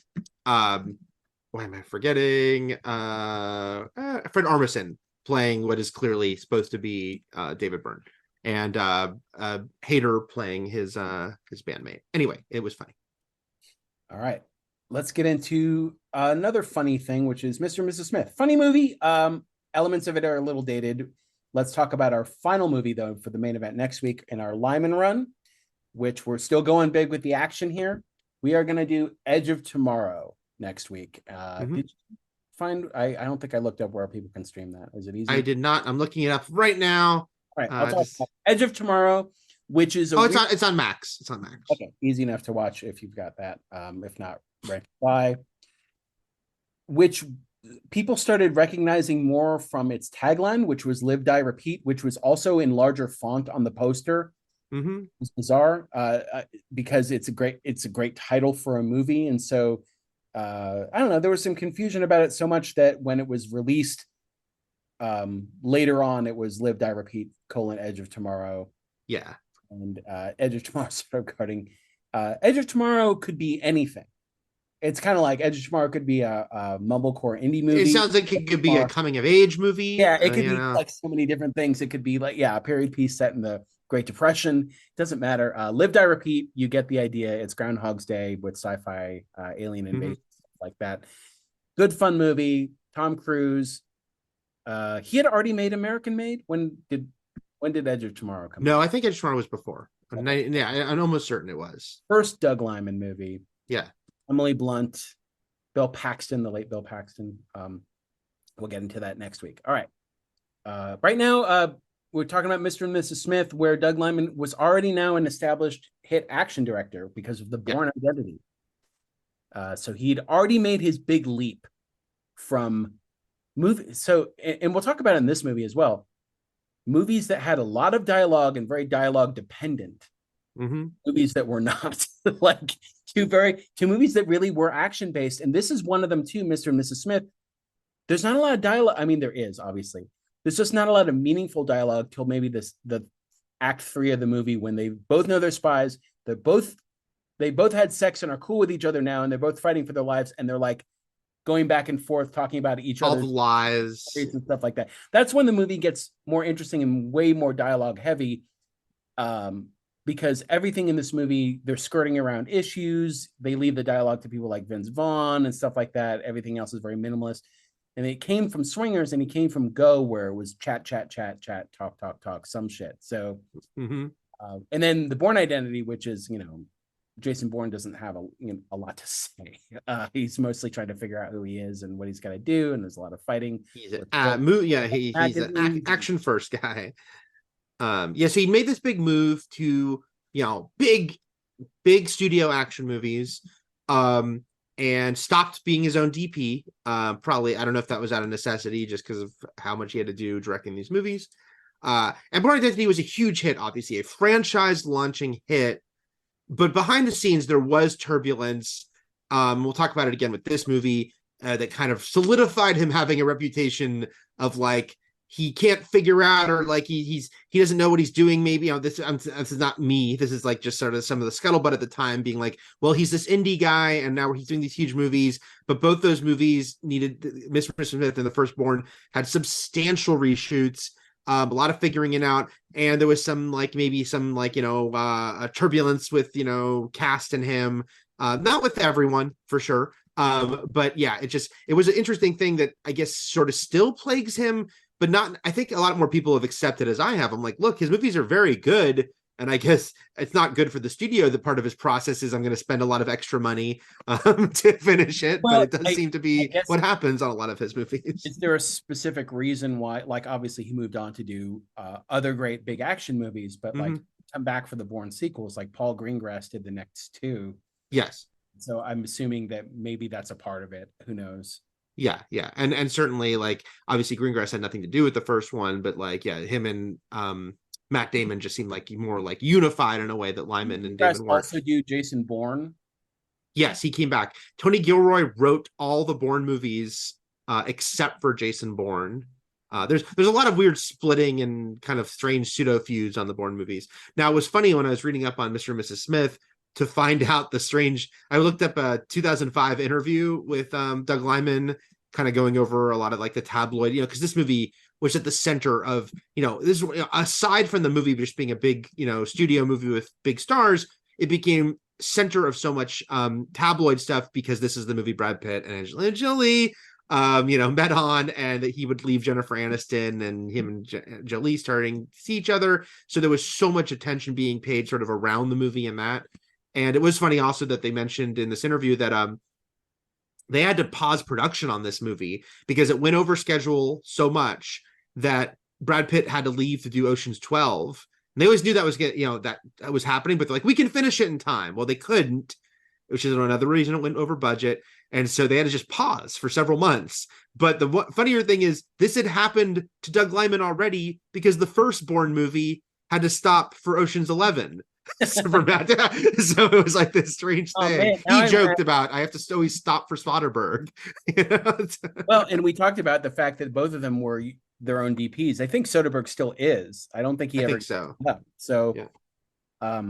am I forgetting? Fred Armisen playing what is clearly supposed to be David Byrne, and Hader playing his bandmate. Anyway, it was funny. All right, let's get into another funny thing, which is Mr. and Mrs. Smith. Funny movie. Elements of it are a little dated. Let's talk about our final movie, though, for the main event next week in our Lyman run, which we're still going big with the action here. We are going to do Edge of Tomorrow next week. Did you find? I don't think I looked up where people can stream that. Is it easy? I did not. I'm looking it up right now. All right, I'll talk about Edge of Tomorrow, which is it's on Max. It's on Max. Okay, easy enough to watch if you've got that. If not, ranked by, which people started recognizing more from its tagline, which was "Live, Die, Repeat," which was also in larger font on the poster. Mm-hmm. It's bizarre because it's a great title for a movie, and so I don't know. There was some confusion about it so much that when it was released later on, it was "Live, Die, Repeat: Edge of Tomorrow." Yeah, and Edge of Tomorrow started cutting. Edge of Tomorrow could be anything. It's kind of like Edge of Tomorrow could be a mumblecore indie movie. It sounds like it could be a coming of age movie. Yeah, it could be like so many different things. It could be like a period piece set in the Great Depression. Doesn't matter. Live, Die, Repeat. You get the idea. It's Groundhog's Day with sci-fi alien invasion, stuff like that. Good fun movie. Tom Cruise. He had already made American Made. When did Edge of Tomorrow come out? No, I think Edge of Tomorrow was before. Okay. I'm almost certain it was. First Doug Liman movie. Yeah. Emily Blunt, Bill Paxton, the late Bill Paxton. We'll get into that next week. All right. Right now, we're talking about Mr. and Mrs. Smith, where Doug Liman was already now an established hit action director because of the Bourne Identity. So he'd already made his big leap from movies. So, and we'll talk about it in this movie as well. Movies that had a lot of dialogue and very dialogue dependent. Movies that were not like two movies that really were action based. And this is one of them too, Mr. and Mrs. Smith. There's not a lot of dialogue. I mean, there is obviously, there's just not a lot of meaningful dialogue till maybe the act 3 of the movie, when they both know they're spies. They both had sex and are cool with each other now, and they're both fighting for their lives, and they're like going back and forth talking about each all other's the lies and stuff like that. That's when the movie gets more interesting and way more dialogue heavy, because everything in this movie, they're skirting around issues. They leave the dialogue to people like Vince Vaughn and stuff like that. Everything else is very minimalist. And it came from Swingers, and it came from Go, where it was chat, talk, some shit. So, and then the Bourne Identity, which is, Jason Bourne doesn't have a lot to say. He's mostly trying to figure out who he is and what he's got to do, and there's a lot of fighting. He's an action first guy. So he made this big move to big studio action movies, and stopped being his own DP. Probably, I don't know if that was out of necessity, just because of how much he had to do directing these movies. And Bourne Identity was a huge hit, obviously a franchise launching hit. But behind the scenes, there was turbulence. We'll talk about it again with this movie, that kind of solidified him having a reputation of like, he can't figure out, or like he doesn't know what he's doing. Maybe this is not me. This is like just sort of some of the scuttlebutt at the time, being like, well, he's this indie guy, and now he's doing these huge movies. But both those movies needed, Mr. Smith and The Firstborn had substantial reshoots. A lot of figuring it out, and there was some turbulence with cast and him, not with everyone for sure, but yeah, it was an interesting thing that I guess sort of still plagues him, but not. I think a lot more people have accepted, as I have. I'm like, look, his movies are very good, and I guess it's not good for the studio. The part of his process is I'm going to spend a lot of extra money to finish it, but it does seem to be what happens on a lot of his movies. Is there a specific reason why? Like, obviously, he moved on to do other great big action movies, but like come back for the Bourne sequels. Like Paul Greengrass did the next 2. Yes. So I'm assuming that maybe that's a part of it. Who knows? Yeah, and certainly, like, obviously Greengrass had nothing to do with the first one, but like, him and Matt Damon just seemed like more like unified in a way that Lyman and Damon weren't. Also do Jason Bourne? Yes, he came back. Tony Gilroy wrote all the Bourne movies except for Jason Bourne. There's a lot of weird splitting and kind of strange pseudo feuds on the Bourne movies. Now, it was funny when I was reading up on Mr. and Mrs. Smith to find out the strange. I looked up a 2005 interview with Doug Liman, kind of going over a lot of like the tabloid, because this movie was at the center of, this, aside from the movie just being a big, studio movie with big stars, it became center of so much tabloid stuff, because this is the movie Brad Pitt and Angelina Jolie met on, and that he would leave Jennifer Aniston, and him and Jolie starting to see each other. So there was so much attention being paid sort of around the movie and that. And it was funny also that they mentioned in this interview that they had to pause production on this movie because it went over schedule so much that Brad Pitt had to leave to do Ocean's 12. And they always knew that was that was happening, but they're like, we can finish it in time. Well, they couldn't, which is another reason it went over budget. And so they had to just pause for several months. But the funnier thing is, this had happened to Doug Liman already, because the first Bourne movie had to stop for Ocean's 11. So it was like this strange thing. He joked about, I have to always stop for Soderbergh. Well, and we talked about the fact that both of them were their own DPs. I think Soderbergh still is. I don't think he ever. Think so. So, yeah.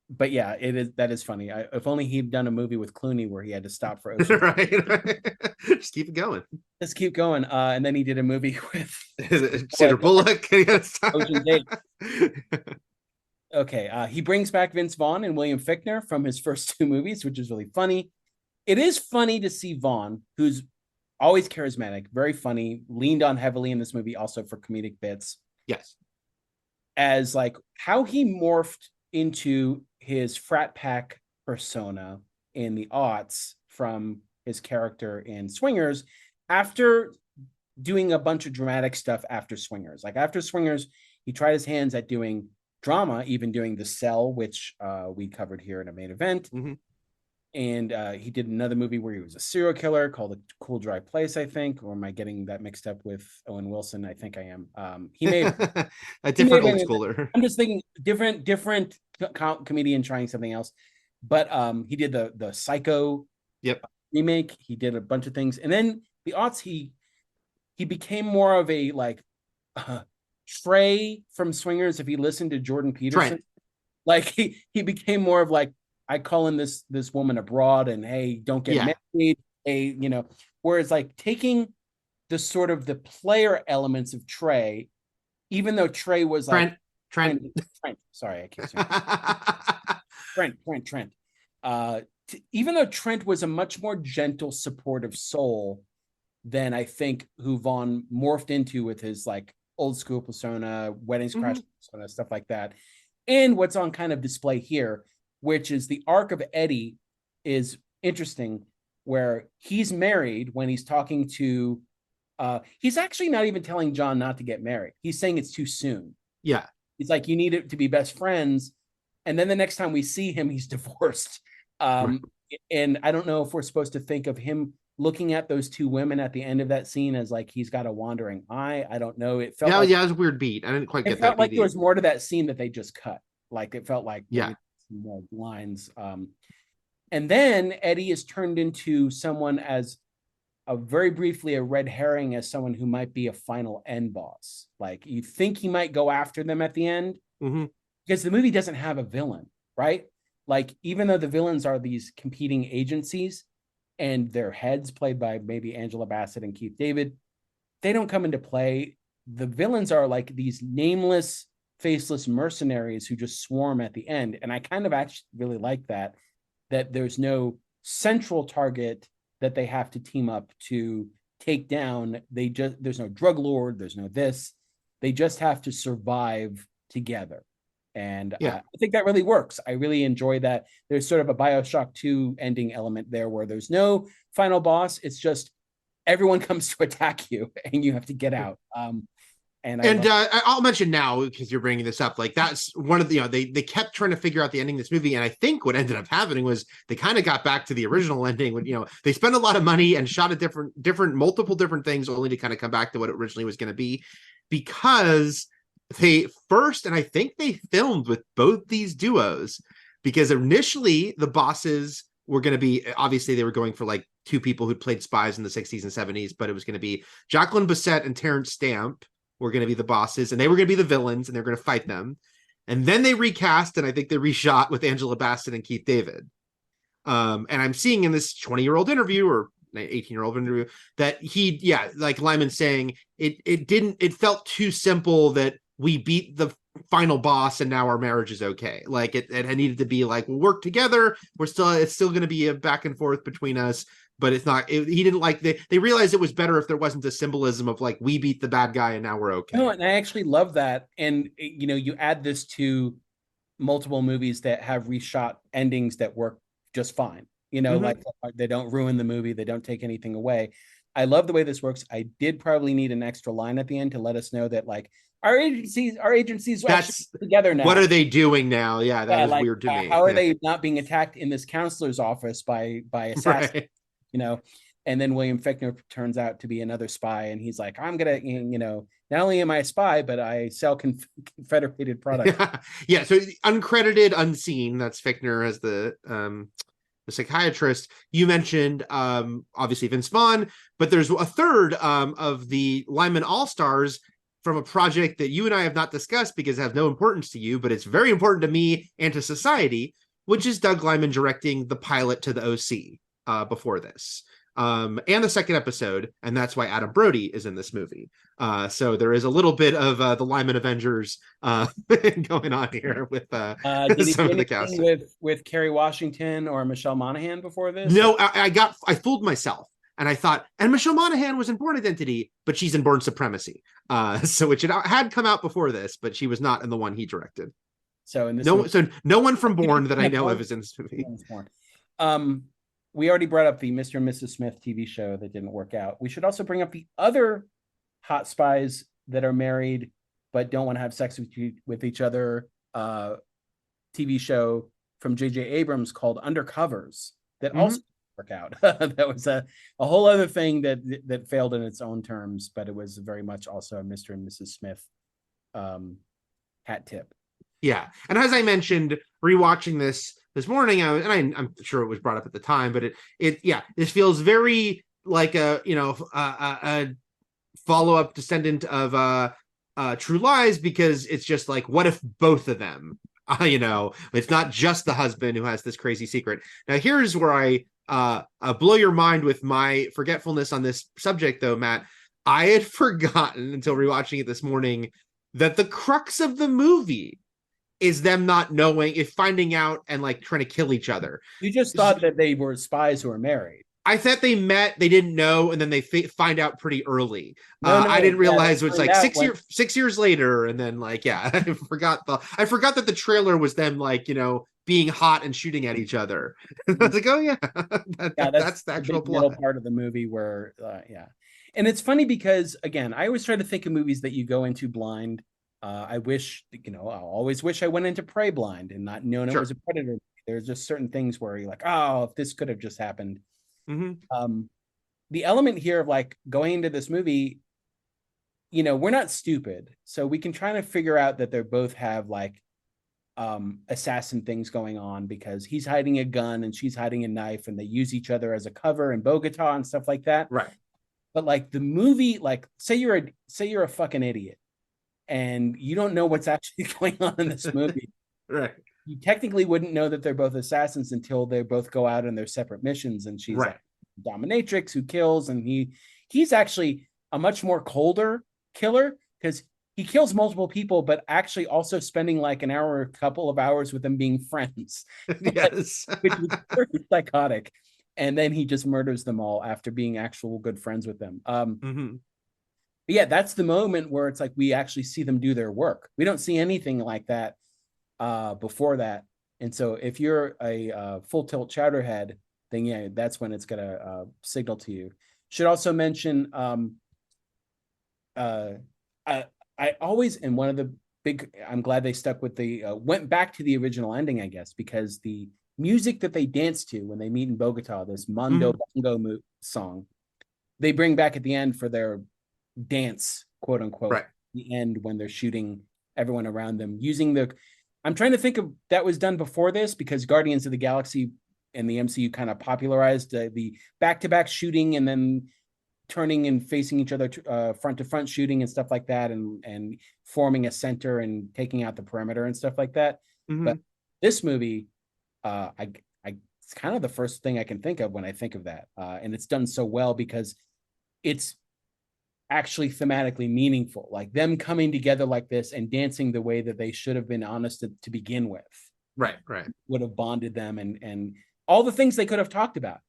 But yeah, that is funny. If only he'd done a movie with Clooney where he had to stop for Ocean. right. Just keep it going. Just keep going. And then he did a movie with Sandra Bullock. Ocean's 8. Okay, he brings back Vince Vaughn and William Fichtner from his first 2 movies, which is really funny. It is funny to see Vaughn, who's always charismatic, very funny, leaned on heavily in this movie also for comedic bits. Yes. As like how he morphed into his frat pack persona in the aughts from his character in Swingers, after doing a bunch of dramatic stuff after Swingers. Like after Swingers, he tried his hands at doing drama, even doing The Cell, which we covered here in a main event. And he did another movie where he was a serial killer called A Cool Dry Place, I think. Or am I getting that mixed up with Owen Wilson? I think I am. He made a different old schooler. I'm just thinking different comedian trying something else. But he did the Psycho remake. He did a bunch of things. And then the aughts, he became more of a like Trey from Swingers, if he listened to Jordan Peterson, Trent. like he became more of like, I call in this woman abroad, and hey, don't get married. Hey, whereas like taking the sort of the player elements of Trey, even though Trey was like Trent. Sorry, I keep saying Trent. Even though Trent was a much more gentle, supportive soul than I think who Vaughn morphed into with his like old school persona, weddings crash persona, stuff like that. And what's on kind of display here, which is the arc of Eddie, is interesting, where he's married when he's talking to he's actually not even telling John not to get married. He's saying it's too soon. Yeah. He's like, you need it to be best friends. And then the next time we see him, he's divorced. Right. And I don't know if we're supposed to think of him looking at those two women at the end of that scene as like he's got a wandering eye. I don't know. It felt it was a weird beat. I didn't quite get that. It felt like there was more to that scene that they just cut. Like it felt like more lines. And then Eddie is turned into someone as very briefly a red herring, as someone who might be a final end boss. Like you think he might go after them at the end because the movie doesn't have a villain, right? Like even though the villains are these competing agencies and their heads played by maybe Angela Bassett and Keith David, they don't come into play. The villains are like these nameless, faceless mercenaries who just swarm at the end. And I kind of actually really like that there's no central target that they have to team up to take down. There's no drug lord, there's no this. They just have to survive together. And I think that really works. I really enjoy that. There's sort of a BioShock 2 ending element there where there's no final boss. It's just everyone comes to attack you and you have to get out. I'll mention now, because you're bringing this up, like that's one of the, they kept trying to figure out the ending of this movie. And I think what ended up happening was they kind of got back to the original ending when, they spent a lot of money and shot at multiple different things only to kind of come back to what it originally was going to be, because they first, and I think they filmed with both these duos, because initially the bosses were going to be, obviously they were going for like two people who played spies in the 60s and 70s, but it was going to be Jacqueline Bisset and Terrence Stamp were going to be the bosses, and they were going to be the villains, and they're going to fight them. And then they recast, and I think they reshot with Angela Bassett and Keith David. And I'm seeing in this 20-year-old interview or 18-year-old interview that like Lyman's saying, it felt too simple that we beat the final boss and now our marriage is okay. Like it needed to be like, we'll work together. It's still going to be a back and forth between us, but it's not. He didn't like. They realized it was better if there wasn't a symbolism of like, we beat the bad guy and now we're okay. No, and I actually love that. And you add this to multiple movies that have reshot endings that work just fine. Like they don't ruin the movie, they don't take anything away. I love the way this works. I did probably need an extra line at the end to let us know that like our agencies that's together now. What are they doing now? Yeah, that was like, weird to me. How are they not being attacked in this counselor's office by assassins? Right. And then William Fichtner turns out to be another spy, and he's like, I'm gonna, not only am I a spy, but I sell Confederated products. Yeah. So uncredited, unseen. That's Fichtner as the psychiatrist. You mentioned obviously Vince Vaughn, but there's a third of the Lyman All-Stars from a project that you and I have not discussed because it has no importance to you, but it's very important to me and to society, which is Doug Lyman directing the pilot to the OC before this. And the second episode, and that's why Adam Brody is in this movie. So there is a little bit of the Lyman Avengers going on here with some of the cast. With Kerry Washington or Michelle Monaghan before this? No, I fooled myself. And I thought, and Michelle Monaghan was in Born Identity, but she's in Born Supremacy. So which had come out before this, but she was not in the one he directed. So in this no one from Born that I know of is in this movie. We already brought up the Mr. and Mrs. Smith TV show that didn't work out. We should also bring up the other hot spies that are married but don't want to have sex with each other TV show from J.J. Abrams called Undercovers that also didn't work out. That was a whole other thing that failed in its own terms, but it was very much also a Mr. and Mrs. Smith hat tip. Yeah. And as I mentioned, rewatching this morning, I'm sure it was brought up at the time, but this feels very like a follow-up descendant of True Lies, because it's just like, what if both of them, it's not just the husband who has this crazy secret. Now, here's where I blow your mind with my forgetfulness on this subject, though, Matt. I had forgotten until rewatching it this morning that the crux of the movie is them not knowing, if finding out and like trying to kill each other. You just thought that they were spies who were married. I thought they met, they didn't know, and then they find out pretty early. No, I didn't realize it was like 6 years later, and then like, yeah, I forgot that the trailer was them like, being hot and shooting at each other. I was like, oh yeah, that's the actual plot. Part of the movie where, yeah. And it's funny because, again, I always try to think of movies that you go into blind. I wish, I always wish I went into Prey blind and not known it was a predator. There's just certain things where you're like, oh, if this could have just happened. Mm-hmm. The element here of like going into this movie, we're not stupid, so we can try to figure out that they both have like assassin things going on, because he's hiding a gun and she's hiding a knife, and they use each other as a cover in Bogota and stuff like that. Right. But like the movie, like say you're a fucking idiot and you don't know what's actually going on in this movie. Right. You technically wouldn't know that they're both assassins until they both go out on their separate missions, and she's a dominatrix who kills, and he's actually a much more colder killer, because he kills multiple people, but actually also spending like an hour or a couple of hours with them being friends. Yes. Which is very psychotic. And then he just murders them all after being actual good friends with them. But yeah, that's the moment where it's like we actually see them do their work. We don't see anything like that before that. And so if you're a full tilt chowderhead, then yeah, that's when it's gonna signal to you. Should also mention I always, and one of the I'm glad they stuck with went back to the original ending, I guess, because the music that they dance to when they meet in Bogota, this Mondo Bongo song, they bring back at the end for their dance, quote unquote, the end when they're shooting everyone around them using I'm trying to think of, that was done before this, because Guardians of the Galaxy and the MCU kind of popularized the back-to-back shooting and then turning and facing each other front to front shooting and stuff like that, and forming a center and taking out the perimeter and stuff like that. But this movie, it's kind of the first thing I can think of when I think of that, and it's done so well because it's actually thematically meaningful, like them coming together like this and dancing the way that they should have been honest to begin with. Right Would have bonded them, and all the things they could have talked about,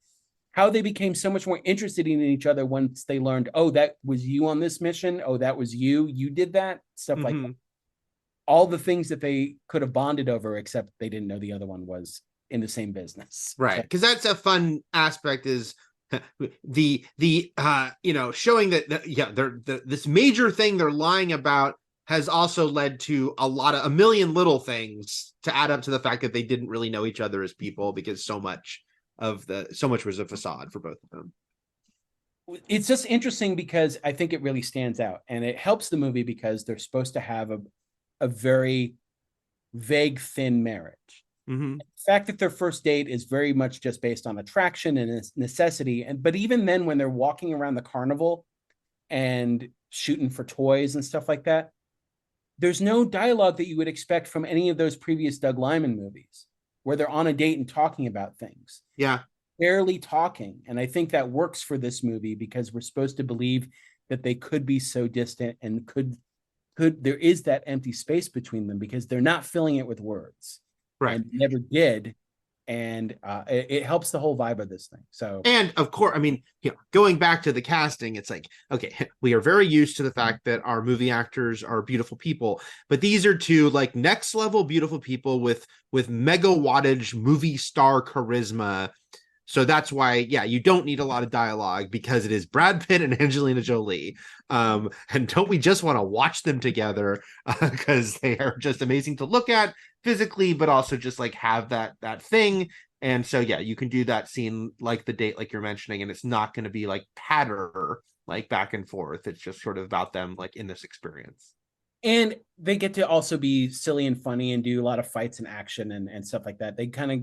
how they became so much more interested in each other once they learned, oh, that was you on this mission, oh, that was you did that, stuff like that. All the things that they could have bonded over, except they didn't know the other one was in the same business. Right. Because that's a fun aspect, is the showing that this major thing they're lying about has also led to a million little things to add up to the fact that they didn't really know each other as people, because so much was a facade for both of them. It's just interesting because I think it really stands out, and it helps the movie because they're supposed to have a very vague, thin marriage. The fact that their first date is very much just based on attraction and necessity, but even then, when they're walking around the carnival and shooting for toys and stuff like that, there's no dialogue that you would expect from any of those previous Doug Liman movies, where they're on a date and talking about things. Yeah. Barely talking. And I think that works for this movie because we're supposed to believe that they could be so distant, and there is that empty space between them because they're not filling it with words. Right. And never did. And it helps the whole vibe of this thing. So, and of course, I mean, going back to the casting, it's like, okay, we are very used to the fact that our movie actors are beautiful people, but these are two like next level beautiful people with mega wattage movie star charisma. So that's why, you don't need a lot of dialogue, because it is Brad Pitt and Angelina Jolie. And don't we just want to watch them together, because they are just amazing to look at physically, but also just like have that thing. And so, you can do that scene like the date, like you're mentioning, and it's not going to be like patter, like back and forth. It's just sort of about them like in this experience. And they get to also be silly and funny and do a lot of fights and action and stuff like that. They kind of,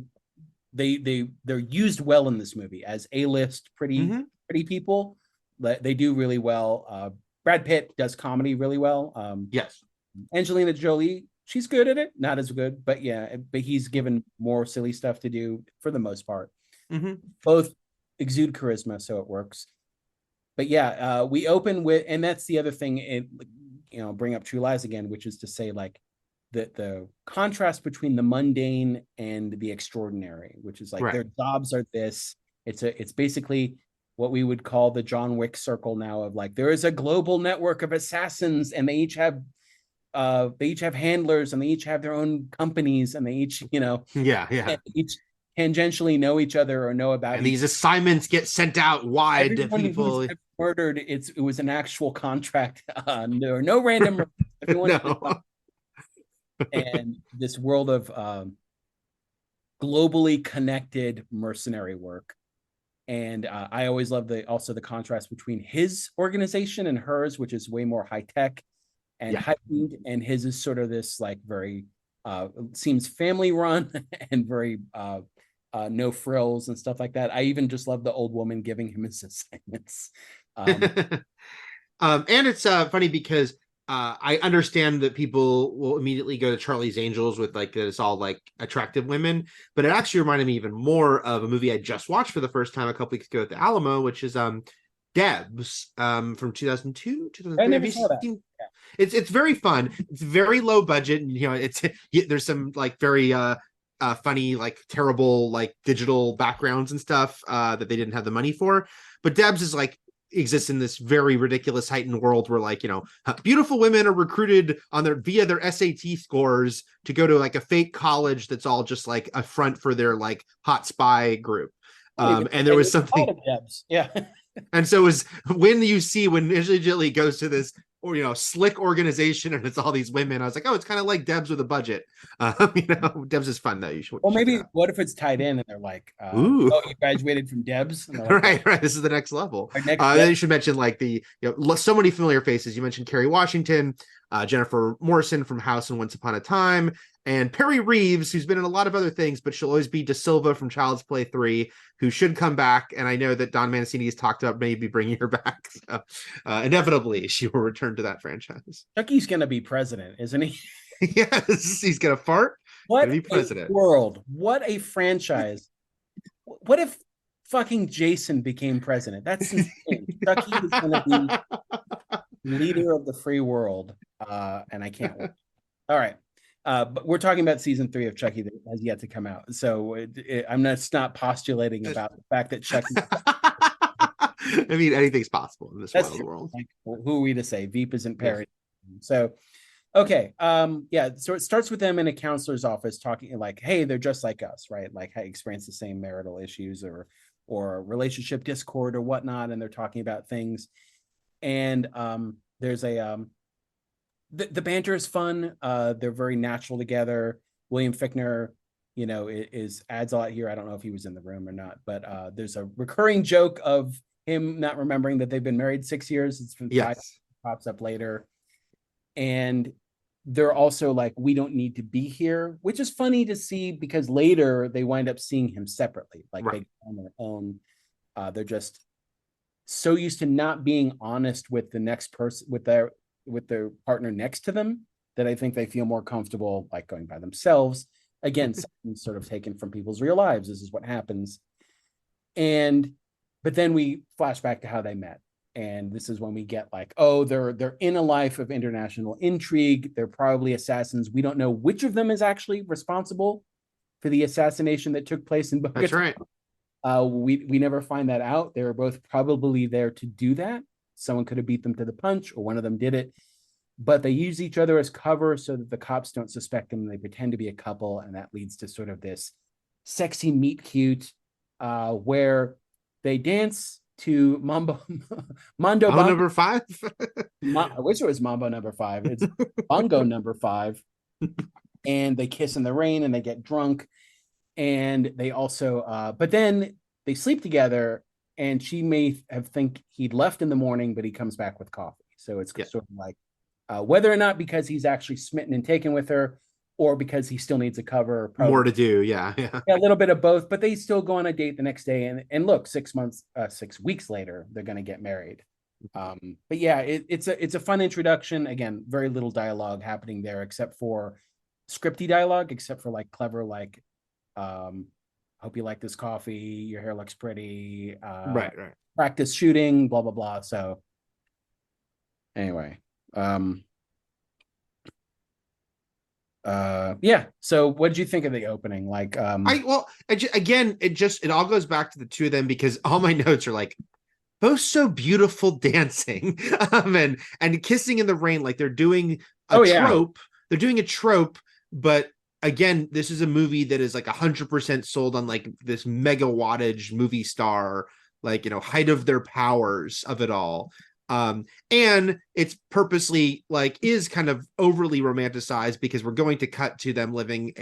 they're used well in this movie as A-list pretty people. They do really well. Brad Pitt does comedy really well. Yes. Angelina Jolie, she's good at it, not as good, but yeah, but he's given more silly stuff to do for the most part. Mm-hmm. Both exude charisma, so it works. But yeah, we open with, and that's the other thing. Bring up True Lies again, which is to say, like, the contrast between the mundane and the extraordinary, which is like Right. their jobs are this. It's basically what we would call the John Wick circle now, of like, there is a global network of assassins, and they each have handlers, and they each have their own companies, and they each each tangentially know each other or know about, and these assignments get sent out wide to people. Murdered, it was an actual contract. There are no random No. And this world of globally connected mercenary work. And I always love the contrast between his organization and hers, which is way more high tech and heightened, and his is sort of this like very seems family run and very no frills and stuff like that. I even just love the old woman giving him his assignments. And it's funny because I understand that people will immediately go to Charlie's Angels with like it's all like attractive women, but it actually reminded me even more of a movie I just watched for the first time a couple weeks ago at the Alamo, which is Debs from 2002, 2003. I never saw that. It's very fun. It's very low budget, and there's some like very funny, like terrible, like digital backgrounds and stuff that they didn't have the money for. But Debs is like exists in this very ridiculous heightened world where like beautiful women are recruited via their SAT scores to go to like a fake college that's all just like a front for their like hot spy group. And there was something and so it was when Angelina goes to this slick organization and it's all these women, I was like, oh, it's kind of like Debs with a budget. Debs is fun though. You should. Well, maybe what if it's tied in and they're like, oh, you graduated from Debs? Like, right. This is the next level. Then you should mention like the so many familiar faces. You mentioned Kerry Washington, Jennifer Morrison from House and Once Upon a Time, and Perry Reeves, who's been in a lot of other things, but she'll always be De Silva from Child's Play 3, who should come back. And I know that Don Mancini has talked about maybe bringing her back. So inevitably, she will return to that franchise. Chucky's going to be president, isn't he? Yes, he's going to fart. What be president. World. What a franchise. What if fucking Jason became president? That's insane. Chucky is going to be leader of the free world. And I can't wait. All right. But we're talking about season 3 of Chucky that has yet to come out. So I'm not postulating about the fact that Chucky. I mean, anything's possible in this wild world. Like, who are we to say? Veep isn't parody. Yes. So, okay. So it starts with them in a counselor's office talking like, hey, they're just like us, right? Like, hey, experience the same marital issues or relationship discord or whatnot. And they're talking about things. And there's the banter is fun. They're very natural together. William Fichtner, adds a lot here. I don't know if he was in the room or not, but there's a recurring joke of him not remembering that they've been married 6 years. It's been 5, pops up later. And they're also like, we don't need to be here, which is funny to see because later they wind up seeing him separately, like they on their own. They're just so used to not being honest with the next person, with their partner next to them, that I think they feel more comfortable like going by themselves. Again, sort of taken from people's real lives. This is what happens. But then we flash back to how they met. And this is when we get like, oh, they're in a life of international intrigue. They're probably assassins. We don't know which of them is actually responsible for the assassination that took place in Bogota. That's right. We never find that out. They were both probably there to do that. Someone could have beat them to the punch, or one of them did it. But they use each other as cover so that the cops don't suspect them. They pretend to be a couple, and that leads to sort of this sexy meet cute where they dance to Mondo number 5. I wish it was Mambo number 5. It's Bongo number 5. And they kiss in the rain and they get drunk. And they also, but then they sleep together, and she may think he'd left in the morning, but he comes back with coffee. So it's sort of like whether or not because he's actually smitten and taken with her, or because he still needs a cover. Probably. More to do, yeah, a little bit of both. But they still go on a date the next day, and look, 6 weeks later, they're going to get married. But yeah, it's a fun introduction. Again, very little dialogue happening there, except for scripty dialogue, except for like clever, like, hope you like this coffee, your hair looks pretty, Right. practice shooting, blah blah blah. So anyway, yeah. So what did you think of the opening? Like, It all goes back to the two of them, because all my notes are like, both so beautiful dancing, and kissing in the rain, like they're doing a trope. They're doing a trope, but again, this is a movie that is like 100% sold on like this mega wattage movie star, like, height of their powers of it all. And it's purposely like is kind of overly romanticized, because we're going to cut to them living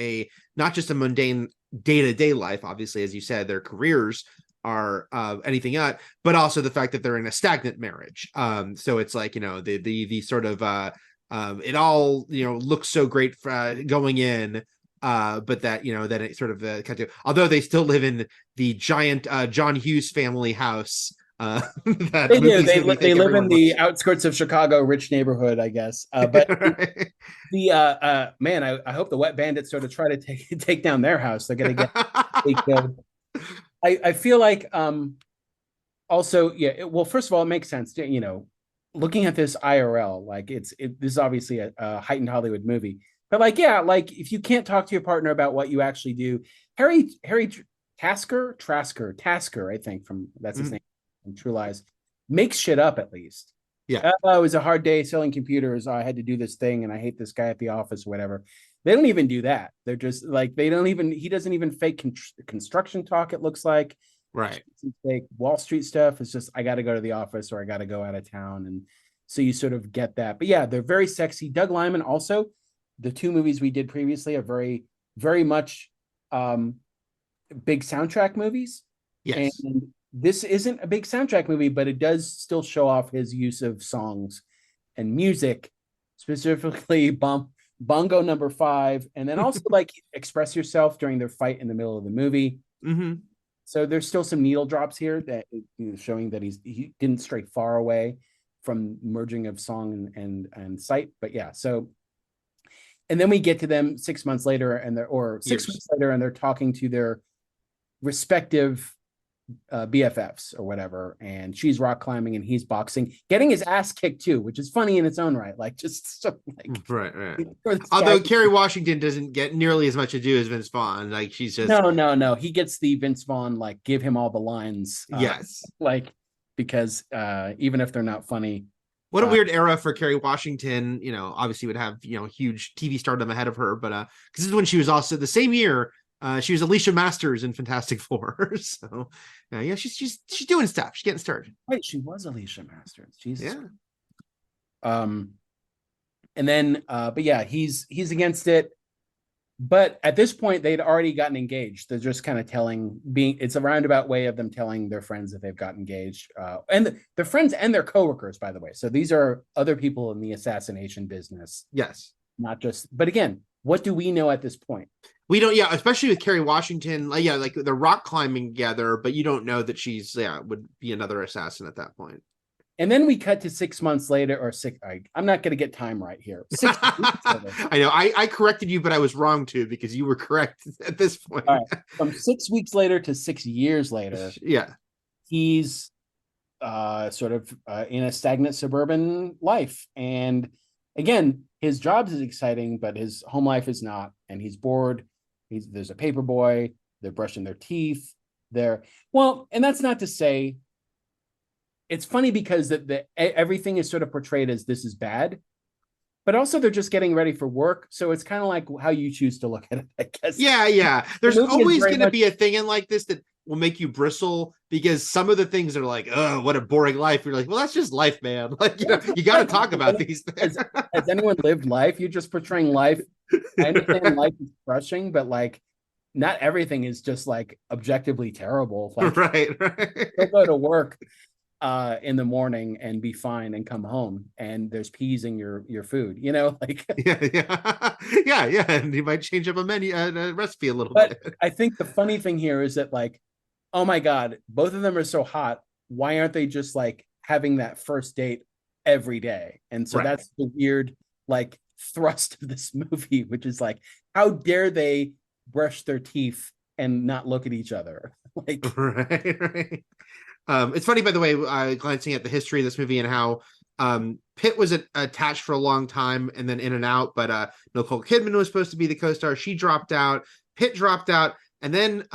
not just a mundane day-to-day life, obviously, as you said, their careers are anything but also the fact that they're in a stagnant marriage. So it's like, the sort of it all, looks so great for, going in, but that, then it sort of kind of, although they still live in the giant John Hughes family house. That they do. They live in the outskirts of Chicago, rich neighborhood, I guess. But right. the man, I hope the Wet Bandits sort of try to take down their house. They're gonna get. I feel like also, yeah. Well, first of all, it makes sense. Looking at this IRL, like this is obviously a heightened Hollywood movie, but like, yeah, like if you can't talk to your partner about what you actually do, Harry Tasker, I think that's his name. True Lies, makes shit up at least. Yeah. It was a hard day selling computers. I had to do this thing and I hate this guy at the office or whatever. They don't even do that. They're just like, he doesn't even fake construction talk, it looks like. Right. Fake Wall Street stuff. It's just, I got to go to the office or I got to go out of town. And so you sort of get that. But yeah, they're very sexy. Doug Liman also, the two movies we did previously are very, very much big soundtrack movies. Yes. And this isn't a big soundtrack movie, but it does still show off his use of songs and music, specifically Bongo number 5, and then also like Express Yourself during their fight in the middle of the movie. Mm-hmm. So there's still some needle drops here that showing that he didn't stray far away from merging of song and sight. But yeah, so and then we get to them 6 months later, and six weeks later, and they're talking to their respective BFFs or whatever, and she's rock climbing and he's boxing, getting his ass kicked too, which is funny in its own right. Like, just so, like, right. Although Kerry Washington doesn't get nearly as much ado as Vince Vaughn. Like, she's just no. He gets the Vince Vaughn, like, give him all the lines. Yes, like, because even if they're not funny. What a weird era for Kerry Washington. Obviously would have huge TV stardom ahead of her, but because this is when she was also the same year. She was Alicia Masters in Fantastic Four. So yeah, she's doing stuff. She's getting started. Right, she was Alicia Masters. Jesus. Yeah. And then but yeah, he's against it. But at this point, they'd already gotten engaged. They're just kind of it's a roundabout way of them telling their friends that they've gotten engaged. And their friends and their coworkers, by the way. So these are other people in the assassination business. Yes. Not just, but again, what do we know at this point? We don't, especially with Kerry Washington, like they're rock climbing together, but you don't know that she's, would be another assassin at that point. And then we cut to 6 months later, I'm not going to get time right here. 6 weeks later. I know, I corrected you, but I was wrong too, because you were correct at this point. All right. From 6 weeks later to 6 years later, yeah, he's sort of in a stagnant suburban life. And again, his job is exciting, but his home life is not, and he's bored. There's a paper boy. They're brushing their teeth. And that's not to say. It's funny because everything is sort of portrayed as this is bad, but also they're just getting ready for work. So it's kind of like how you choose to look at it, I guess. Yeah. There's always going to be a thing in like this that will make you bristle, because some of the things are like, oh, what a boring life. You're like, well, that's just life, man. Like, you got to talk about these things. Has anyone lived life? You're just portraying life. I understand life is crushing, but like, not everything is just like objectively terrible. Like, right. You'll go to work in the morning and be fine and come home and there's peas in your food, like yeah, and you might change up a menu recipe a little bit. But I think the funny thing here is that, like, oh my god, both of them are so hot, why aren't they just like having that first date every day. And so that's the weird like thrust of this movie, which is like, how dare they brush their teeth and not look at each other? Like, right. It's funny, by the way, glancing at the history of this movie and how Pitt was attached for a long time and then in and out, but Nicole Kidman was supposed to be the co-star. She dropped out. Pitt dropped out, and then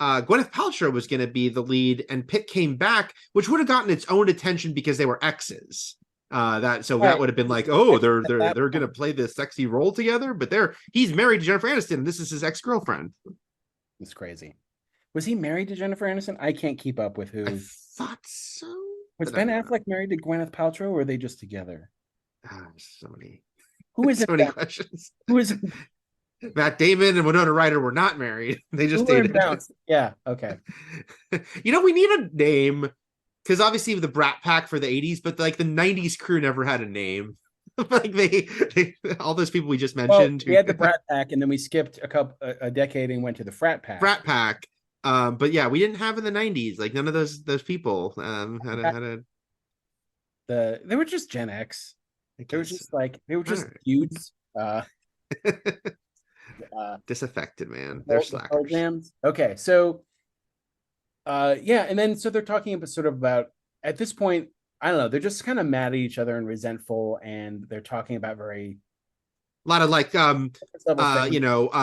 Gwyneth Paltrow was going to be the lead, and Pitt came back, which would have gotten its own attention because they were exes. That would have been like, oh, they're going to play this sexy role together, but he's married to Jennifer Aniston, and this is his ex-girlfriend. It's crazy. Was he married to Jennifer Aniston? I can't keep up with who. I thought so. Was Ben Affleck married to Gwyneth Paltrow, or were they just together? So many. Who is so it? Many questions. Who is it? Matt Damon and Winona Ryder were not married. They just dated. Yeah. Okay. We need a name because obviously the Brat Pack for the 80s, but like the 90s crew never had a name. Like they all those people we just mentioned. We had the Brat Pack, and then we skipped a decade and went to the Frat Pack. Frat Pack. But yeah, we didn't have in the 90s. Like none of those people they were just Gen X. They were just dudes. Disaffected, man. They're slackers. Okay, so and then so they're talking about sort of about at this point, I don't know, they're just kind of mad at each other and resentful, and they're talking about a lot of like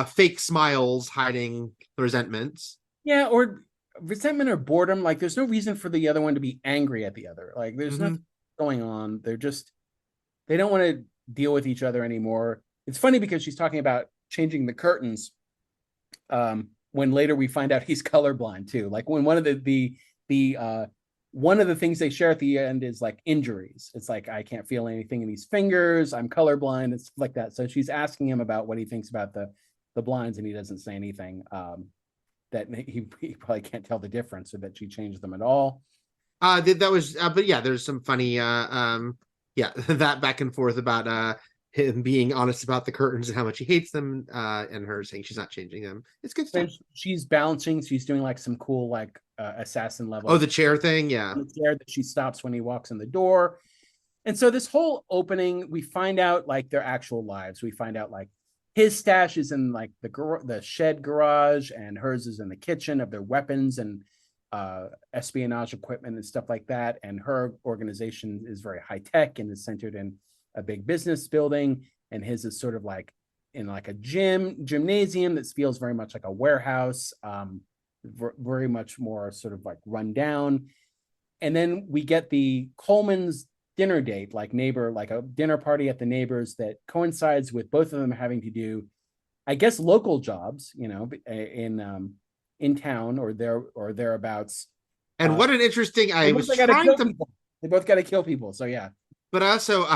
fake smiles hiding resentments. Yeah, or resentment or boredom. Like there's no reason for the other one to be angry at the other. Like there's nothing going on. They don't want to deal with each other anymore. It's funny because she's talking about changing the curtains when later we find out he's colorblind too. Like when one of the things they share at the end is like injuries. It's like, I can't feel anything in these fingers, I'm colorblind and stuff like that. So she's asking him about what he thinks about the blinds, and he doesn't say anything. That he probably can't tell the difference, or that she changed them at all. That was but yeah, there's some funny that back and forth about him being honest about the curtains and how much he hates them, and her saying she's not changing them. It's good stuff. She's balancing, she's doing like some cool like assassin level. Oh, the chair thing, yeah. The chair that she stops when he walks in the door. And so this whole opening, we find out like their actual lives. We find out like his stash is in like the shed garage, and hers is in the kitchen of their weapons and espionage equipment and stuff like that. And her organization is very high tech and is centered in a big business building, and his is sort of like in like a gymnasium that feels very much like a warehouse, very much more sort of like run down. And then we get the Coleman's dinner date, like a dinner party at the neighbors that coincides with both of them having to do, I guess, local jobs, in town or thereabouts. And what an interesting, they both got to kill people. So yeah. But also,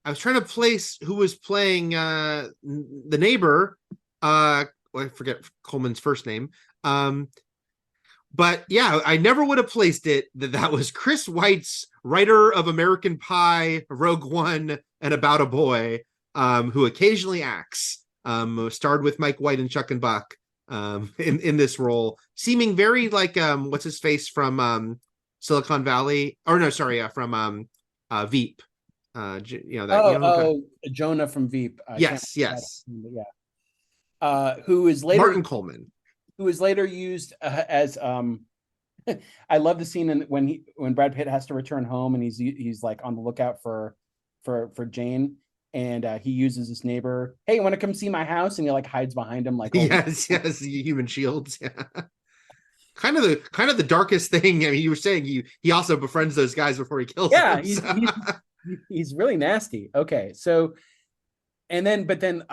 I was trying to place who was playing the neighbor. I forget Coleman's first name. But yeah, I never would have placed it that was Chris Weitz, writer of American Pie, Rogue One, and About a Boy, who occasionally acts. Starred with Mike White and Chuck and Buck in this role, seeming very like what's his face from Silicon Valley, or no, sorry, from Veep. Jonah from Veep. Yes. Yeah. Who is later Martin Coleman, who is later used as I love the scene when Brad Pitt has to return home, and he's like on the lookout for Jane, and he uses his neighbor. Hey, you want to come see my house? And he like hides behind him, like yes, human shields. Yeah. Kind of the darkest thing. I mean, you were saying he also befriends those guys before he kills them. Yeah, he's really nasty. Okay, so but then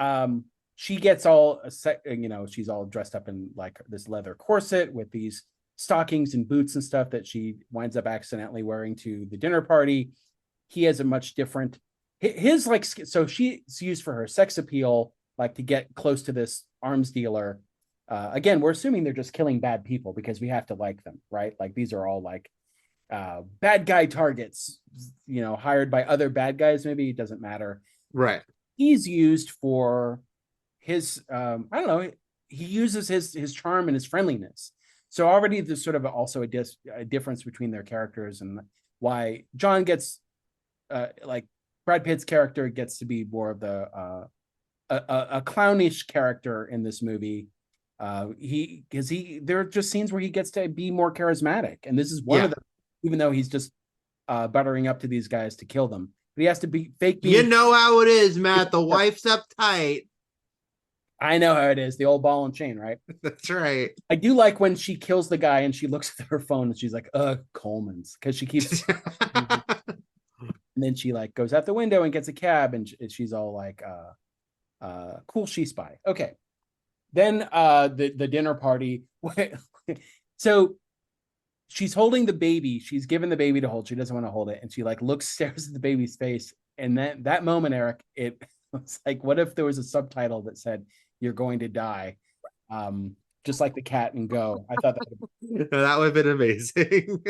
she gets all she's all dressed up in like this leather corset with these stockings and boots and stuff that she winds up accidentally wearing to the dinner party. He has a much different, his like, so she's used for her sex appeal, like to get close to this arms dealer. Again, we're assuming they're just killing bad people because we have to like them, right? Like these are all like bad guy targets, hired by other bad guys. Maybe it doesn't matter. Right. He's used for his, I don't know. He uses his charm and his friendliness. So already there's sort of also a difference between their characters, and why John gets like Brad Pitt's character gets to be more of the a clownish character in this movie. There are just scenes where he gets to be more charismatic, and this is one of them. Even though he's just buttering up to these guys to kill them, but he has to be fake. You know how it is, Matt. The wife's uptight. I know how it is. The old ball and chain, right? That's right. I do like when she kills the guy and she looks at her phone and she's like, Coleman's, because she keeps and then she like goes out the window and gets a cab, and she's all like cool, she spy. Okay. Then the dinner party. So she's holding the baby. She's given the baby to hold. She doesn't want to hold it. And she like stares at the baby's face. And that moment, Eric, it was like, what if there was a subtitle that said, "You're going to die," just like the cat in Go. I thought that would have been amazing.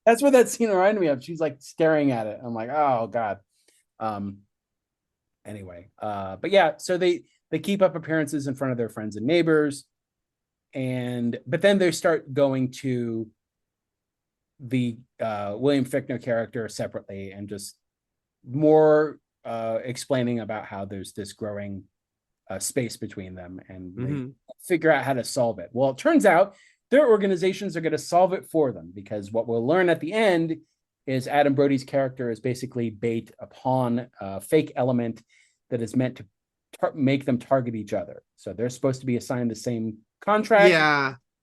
That's what that scene reminded me of. She's like staring at it. I'm like, oh God. Anyway, but yeah, so they keep up appearances in front of their friends and neighbors, but then they start going to the William Fichtner character separately and just more explaining about how there's this growing space between them, and they figure out how to solve it. Well, it turns out their organizations are going to solve it for them, because what we'll learn at the end is Adam Brody's character is basically bait upon a fake element that is meant to make them target each other. So they're supposed to be assigned the same contract,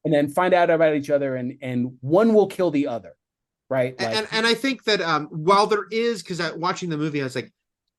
and then find out about each other, and one will kill the other, right? Like, and I think that while there is, because watching the movie, I was like,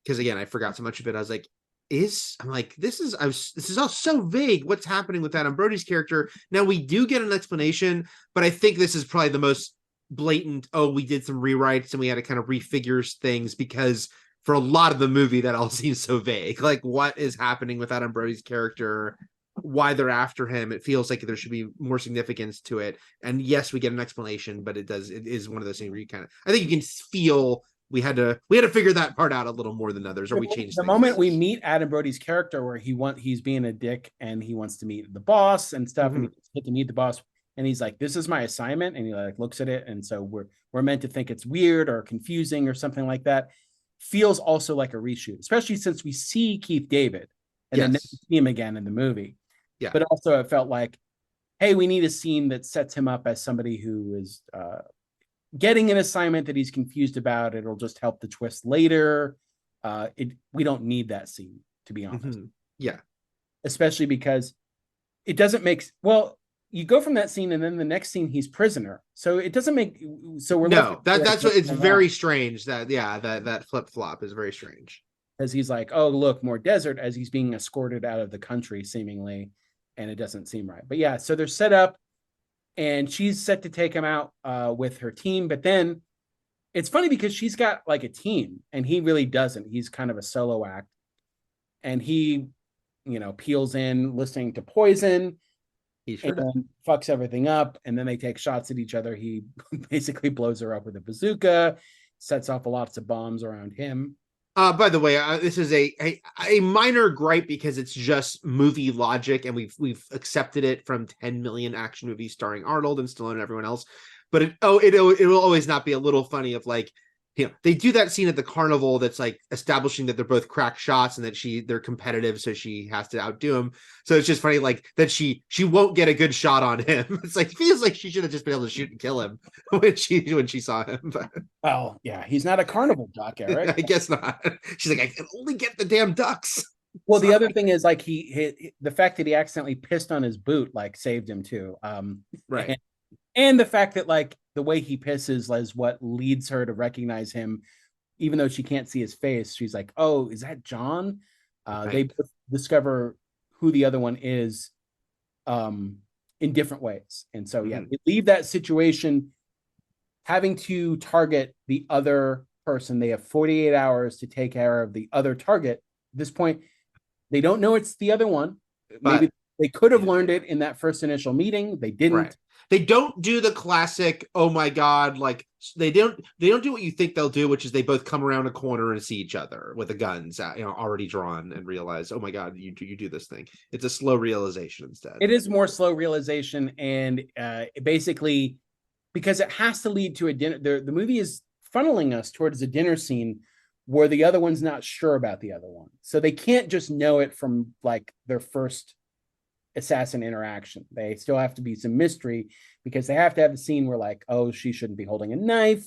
because again, I forgot so much of it. I was like, this is all so vague. What's happening with Adam Brody's character? Now we do get an explanation, but I think this is probably the most blatant. Oh, we did some rewrites and we had to kind of refigure things, because for a lot of the movie that all seems so vague. Like, what is happening with Adam Brody's character? Why they're after him? It feels like there should be more significance to it. And yes, we get an explanation, but it is one of those things where you kind of, I think you can feel we had to figure that part out a little more than others, or we changed the moment we meet Adam Brody's character, where he's being a dick and he wants to meet the boss and stuff, and he gets to meet the boss, and he's like, "This is my assignment," and he like looks at it, and so we're meant to think it's weird or confusing or something like that. Feels also like a reshoot, especially since we see Keith David and then never see him again in the movie. Yeah, but also it felt like, hey, we need a scene that sets him up as somebody who is getting an assignment that he's confused about. It'll just help the twist later. We don't need that scene, to be honest. Yeah, especially because it doesn't make you go from that scene and then the next scene he's prisoner, so it doesn't make that's what it's very strange. That flip-flop is very strange, because he's like, oh look, more desert, as he's being escorted out of the country seemingly, and it doesn't seem right. But yeah, so they're set up and she's set to take him out with her team, but then it's funny because she's got like a team and he really doesn't. He's kind of a solo act, and he peels in listening to Poison. He fucks everything up, and then they take shots at each other. He basically blows her up with a bazooka, sets off lots of bombs around him. By the way, this is a minor gripe, because it's just movie logic, and we've accepted it from 10 million action movies starring Arnold and Stallone and everyone else. But it will always not be a little funny of like, they do that scene at the carnival that's like establishing that they're both crack shots and that they're competitive, so she has to outdo him. So it's just funny, like, that she won't get a good shot on him. It's like, feels like she should have just been able to shoot and kill him when she saw him. But, well, yeah, he's not a carnival jock, Eric. I guess not. She's like, I can only get the damn ducks. Well, the other thing is like the fact that he accidentally pissed on his boot like saved him too. Right. And the fact that like the way he pisses is what leads her to recognize him, even though she can't see his face. She's like, "Oh, is that John?" Right. They discover who the other one is in different ways, and so they leave that situation having to target the other person. They have 48 hours to take care of the other target. At this point, they don't know it's the other one. Maybe they could have learned it in that first initial meeting. They didn't. Right. They don't do the classic, oh my God, like they don't do what you think they'll do, which is they both come around a corner and see each other with the guns already drawn and realize, oh my God, you do this thing. It's a slow realization instead. It is more slow realization, and basically because it has to lead to a dinner. The movie is funneling us towards a dinner scene where the other one's not sure about the other one. So they can't just know it from like their first assassin interaction. They still have to be some mystery because they have to have the scene where like, oh, she shouldn't be holding a knife.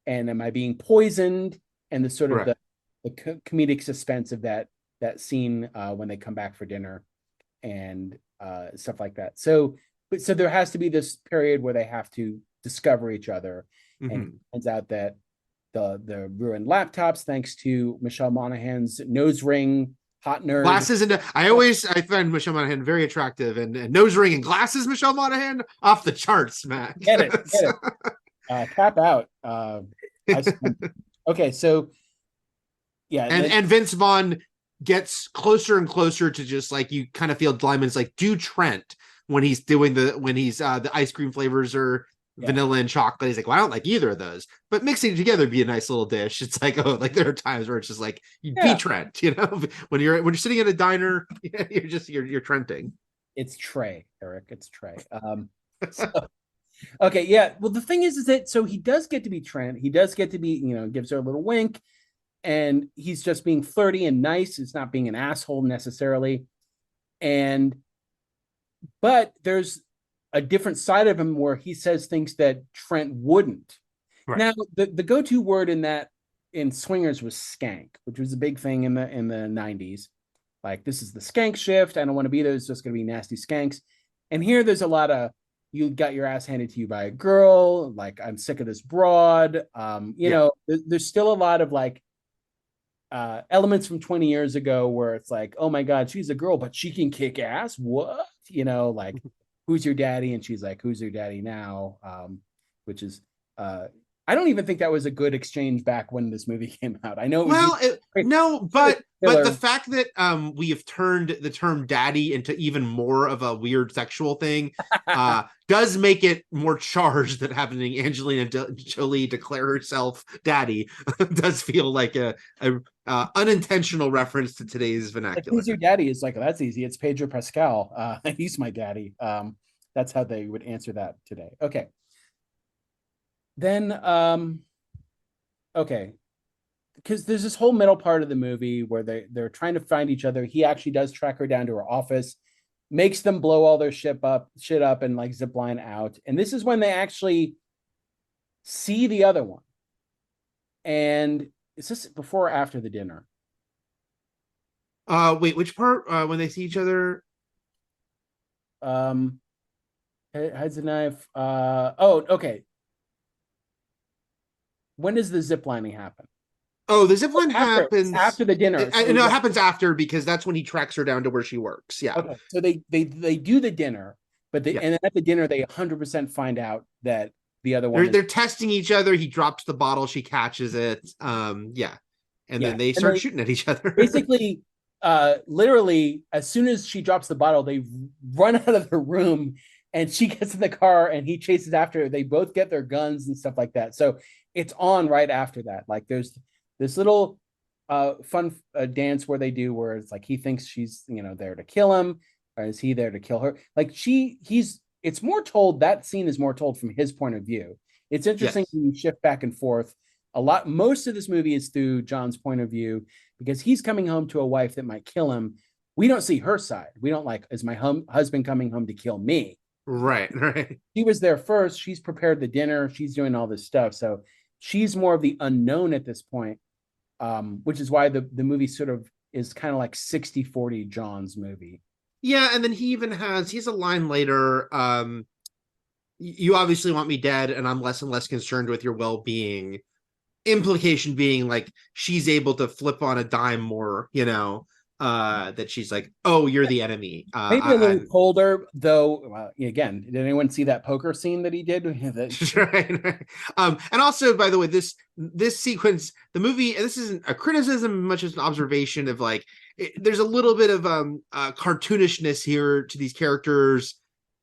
And am I being poisoned? And the sort of the comedic suspense of that scene when they come back for dinner and stuff like that. So there has to be this period where they have to discover each other. Mm-hmm. And it turns out that the ruined laptops, thanks to Michelle Monaghan's nose ring, hot nerd glasses, and I find Michelle Monaghan very attractive, and nose ring and glasses. Michelle Monaghan off the charts, Matt. Get it. Tap out. Okay, so yeah, and Vince Vaughn gets closer and closer to just like you kind of feel Lyman's like do Trent when he's doing the ice cream flavors are vanilla and chocolate. He's like, well, I don't like either of those, but mixing it together would be a nice little dish. It's like, oh, like there are times where it's just like you be Trent, you know, when you're sitting at a diner, you're Trenting. It's Trey, Eric. It's Trey. Okay, yeah. Well, the thing is that so he does get to be Trent. He does get to be, you know, gives her a little wink, and he's just being flirty and nice. It's not being an asshole necessarily. But there's a different side of him where he says things that Trent wouldn't. Right. Now, the go-to word in Swingers was skank, which was a big thing in the 90s. Like, this is the skank shift. I don't want to be there. It's just going to be nasty skanks. And here there's a lot of, you got your ass handed to you by a girl. Like, I'm sick of this broad. You know, there's still a lot of like elements from 20 years ago where it's like, oh my God, she's a girl, but she can kick ass. What? You know, like, who's your daddy? And she's like, who's your daddy now? Which is, I don't even think that was a good exchange back when this movie came out. I know. But the fact that we have turned the term daddy into even more of a weird sexual thing does make it more charged that having Angelina Jolie declare herself daddy does feel like a unintentional reference to today's vernacular. Like, who's your daddy? Is like, that's easy. It's Pedro Pascal. He's my daddy. That's how they would answer that today. Okay. Then, okay, because there's this whole middle part of the movie where they're trying to find each other. He actually does track her down to her office, makes them blow all their shit up and like zip line out. And this is when they actually see the other one. And is this before or after the dinner? Wait, which part? When they see each other? Hides a knife. Oh, okay. When does the ziplining happen? Oh, the zipline happens after the dinner. No, it happens after because that's when he tracks her down to where she works. Yeah. Okay. So they do the dinner, but and then at the dinner they 100% find out that the other one. They're testing each other. He drops the bottle, she catches it. And then they start shooting at each other. Basically, literally, as soon as she drops the bottle, they run out of the room. And she gets in the car and he chases after her. They both get their guns and stuff like that. So it's on right after that. Like, there's this little fun dance where they do where it's like he thinks she's, you know, there to kill him, or is he there to kill her? Like, it's more told, that scene is more told from his point of view. It's interesting when you shift back and forth a lot. Most of this movie is through John's point of view because he's coming home to a wife that might kill him. We don't see her side. We don't like, is my husband coming home to kill me? Right. She was there first. She's prepared the dinner. She's doing all this stuff. So she's more of the unknown at this point, which is why the movie sort of is kind of like 60-40 John's movie. Yeah, and then he even has a line later, you obviously want me dead, and I'm less and less concerned with your well-being. Implication being like she's able to flip on a dime more, you know. That she's like, oh, you're the enemy. Maybe a little colder, though. Again, did anyone see that poker scene that he did? Right. And also, by the way, this sequence, the movie, and this isn't a criticism much as an observation of like, there's a little bit of cartoonishness here to these characters,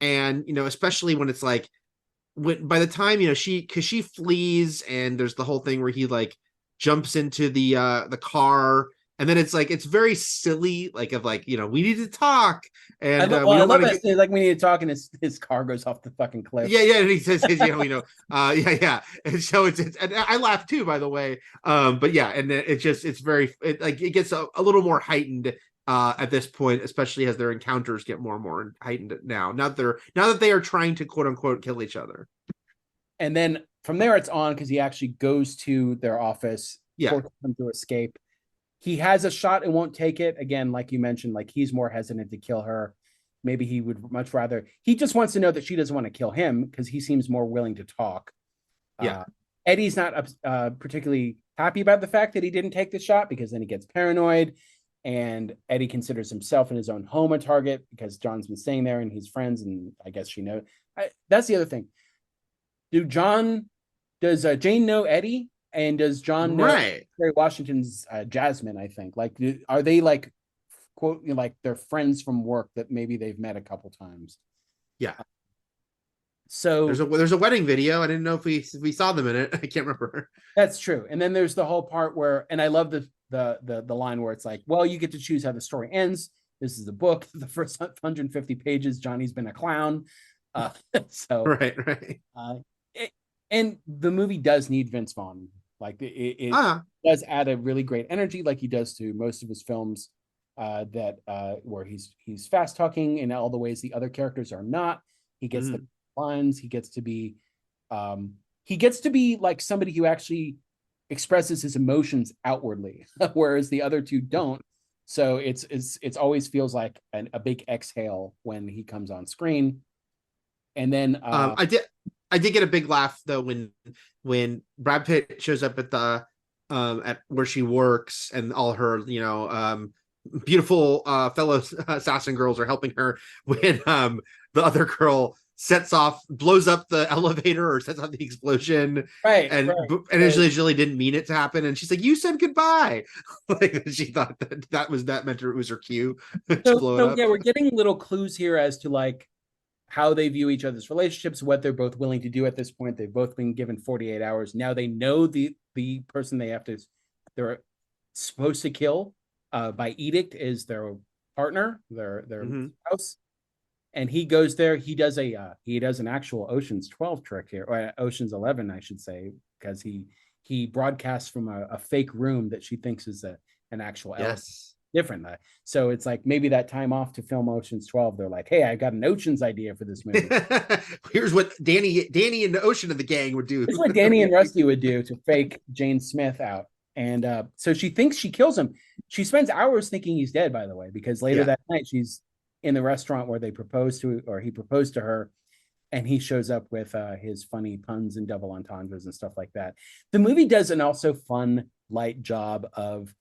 and you know, especially when it's like, by the time you know she flees, and there's the whole thing where he like jumps into the car. And then it's like it's very silly, like of like, you know, we need to talk, and I we don't love want to that. Like we need to talk, and his car goes off the fucking cliff. Yeah, and he says, yeah. And so it's and I laugh too, by the way. But yeah, and it's very like it gets a little more heightened at this point, especially as their encounters get more and more heightened now. Now that they are trying to quote unquote kill each other. And then from there it's on because he actually goes to their office, forces them to escape. He has a shot and won't take it. Again, like you mentioned, like he's more hesitant to kill her. Maybe he would much rather. He just wants to know that she doesn't want to kill him because he seems more willing to talk. Eddie's not particularly happy about the fact that he didn't take the shot because then he gets paranoid. And Eddie considers himself in his own home a target because John's been staying there and he's friends. And I guess she knows. That's the other thing. Does Jane know Eddie? And does John know Kerry Washington's Jasmine? I think. Like, are they like, quote, you know, like they're friends from work that maybe they've met a couple times? Yeah. So there's a wedding video. I didn't know if we saw them in it. I can't remember. That's true. And then there's the whole part where, and I love the line where it's like, well, you get to choose how the story ends. This is the book. The first 150 pages, Johnny's been a clown. So right. And the movie does need Vince Vaughn. Like it does add a really great energy, like he does to most of his films. Where he's fast talking in all the ways the other characters are not. He gets the lines. He gets to be like somebody who actually expresses his emotions outwardly, whereas the other two don't. So it's always feels like a big exhale when he comes on screen. And then I did get a big laugh though when Brad Pitt shows up at the at where she works and all her beautiful fellow assassin girls are helping her when the other girl blows up the elevator or sets off the explosion, and initially didn't mean it to happen, and she's like, "You said goodbye." Like she thought that meant it was her cue to blow it up. Yeah, we're getting little clues here as to like how they view each other's relationships, what they're both willing to do at this point. They've both been given 48 hours. Now they know the person they're supposed to kill by edict is their partner, their spouse. And he goes there. He does an actual Ocean's 12 trick here, or Ocean's 11, I should say, because he broadcasts from a fake room that she thinks is an actual different. So it's like maybe that time off to film Ocean's 12, they're like, hey, I got an Ocean's idea for this movie. Here's what Danny and the Ocean of the gang would do. Here's what Danny and Rusty would do to fake Jane Smith out. And so she thinks she kills him. She spends hours thinking he's dead, by the way, because later that night she's in the restaurant where he proposed to her, and he shows up with his funny puns and double entendres and stuff like that. The movie does an also fun, light job of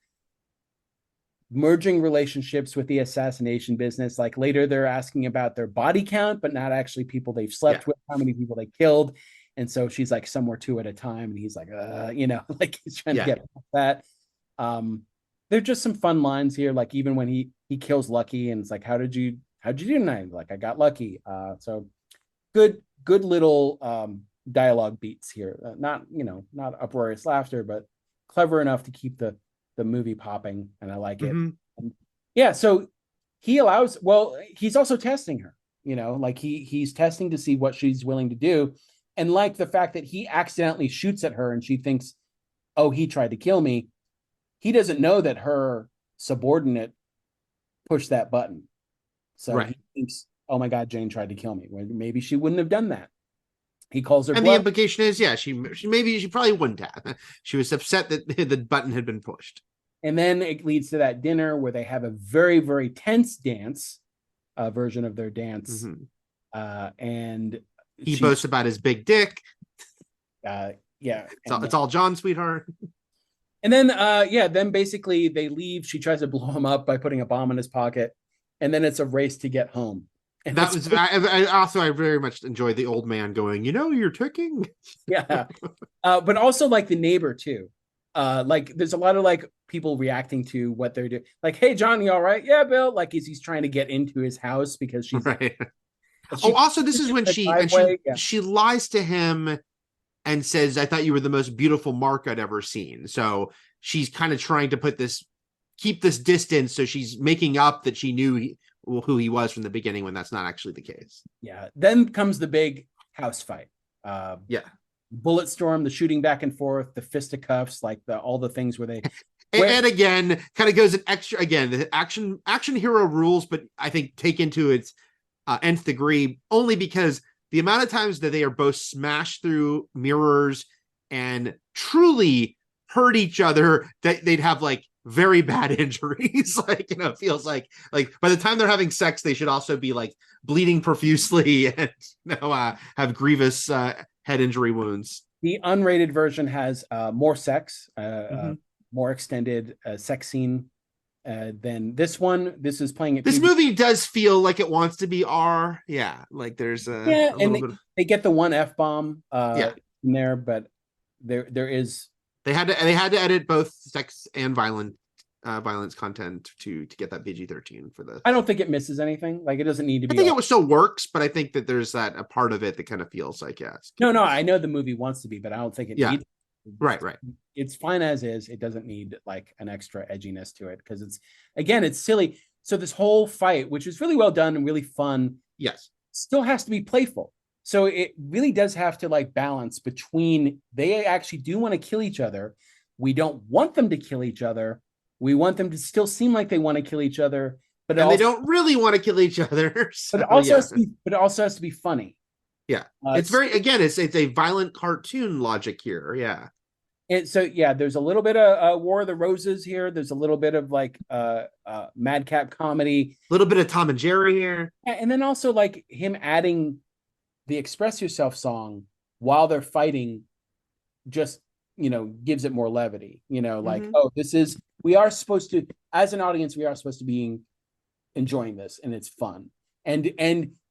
merging relationships with the assassination business. Like later they're asking about their body count, but not actually people they've slept with, how many people they killed. And so she's like somewhere 2 at a time, and he's like, like he's trying to get that. There's just some fun lines here. Like even when he kills Lucky, and it's like, how'd you do tonight? Like, I got lucky. So good little dialogue beats here. Not uproarious laughter, but clever enough to keep the movie popping, and I like it. And so he's also testing her, like he's testing to see what she's willing to do. And like the fact that he accidentally shoots at her and she thinks, oh, he tried to kill me. He doesn't know that her subordinate pushed that button. So he thinks, oh my God, Jane tried to kill me. Well, maybe she wouldn't have done that. He calls her and bluff. the implication is, she probably wouldn't have. She was upset that the button had been pushed. And then it leads to that dinner where they have a very, very tense dance version of their dance. And he boasts about his big dick. It's all John, sweetheart. And then then basically they leave. She tries to blow him up by putting a bomb in his pocket, and then it's a race to get home. And I very much enjoyed the old man going, you're ticking. But also like the neighbor too. Like there's a lot of like people reacting to what they're doing. Like, hey, John, you all right? Yeah, Bill. Like he's trying to get into his house because she's right. Also, this is when she lies to him and says, I thought you were the most beautiful mark I'd ever seen. So she's kind of trying to put this keep this distance, so she's making up that she knew who he was from the beginning when that's not actually the case. Yeah. Then comes the big house fight. Yeah. Bullet storm, the shooting back and forth, the fisticuffs, like all the things where they and again kind of goes an extra, again, the action hero rules, but I think taken to its nth degree, only because the amount of times that they are both smashed through mirrors and truly hurt each other, that they'd have like very bad injuries. Like, you know, it feels like by the time they're having sex, they should also be like bleeding profusely and, you know, have grievous head injury wounds. The unrated version has more sex, more extended sex scene than this one. This is playing it. This movie does feel like it wants to be R. Yeah, like there's a and little bit. They get the one F-bomb in there, but there is. They had to edit both sex and violence content to get that PG-13 for the. I don't think it misses anything. Like, it doesn't need to be. I think it still works, but I think that there's a part of it that kind of feels like, yes. No, I know the movie wants to be, but I don't think it needs. Right. It's fine as is. It doesn't need like an extra edginess to it, because it's silly. So this whole fight, which is really well done and really fun, yes, still has to be playful. So it really does have to like balance between, they actually do want to kill each other. We don't want them to kill each other. We want them to still seem like they want to kill each other, but they don't really want to kill each other. So, but it also has to be funny. Yeah, it's very, again, it's a violent cartoon logic here. Yeah. There's a little bit of War of the Roses here. There's a little bit of like madcap comedy, a little bit of Tom and Jerry here, and then also like him adding the Express Yourself song while they're fighting, just, you know, gives it more levity. You know, like, we are supposed to, as an audience, we are supposed to be enjoying this, and it's fun, and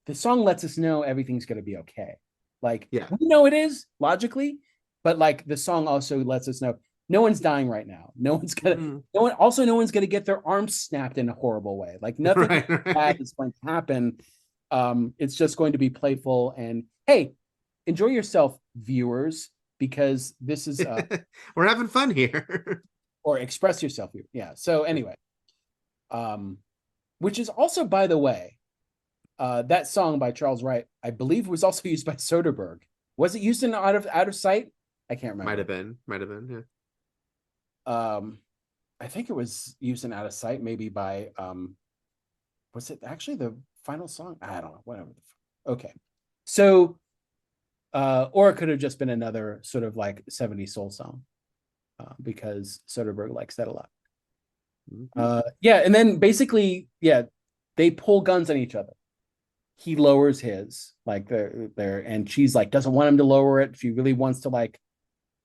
the song lets us know everything's going to be okay. Like, we know it is logically. But like, the song also lets us know no one's dying right now. No one's gonna. No one's gonna get their arms snapped in a horrible way. Like, nothing bad is going to happen. It's just going to be playful, and hey, enjoy yourself, viewers, because this is we're having fun here. Or express yourself here. Yeah. So anyway, which is also, by the way, that song by Charles Wright, I believe, was also used by Soderbergh. Was it used in Out of Sight? I can't remember. Might have been, yeah. I think it was used in Out of Sight, maybe by was it actually the final song? I don't know, whatever. Okay. So or it could have just been another sort of like 70s soul song, because Soderbergh likes that a lot. And then basically, they pull guns on each other. He lowers his, like, there, and she's like, doesn't want him to lower it. She really wants to like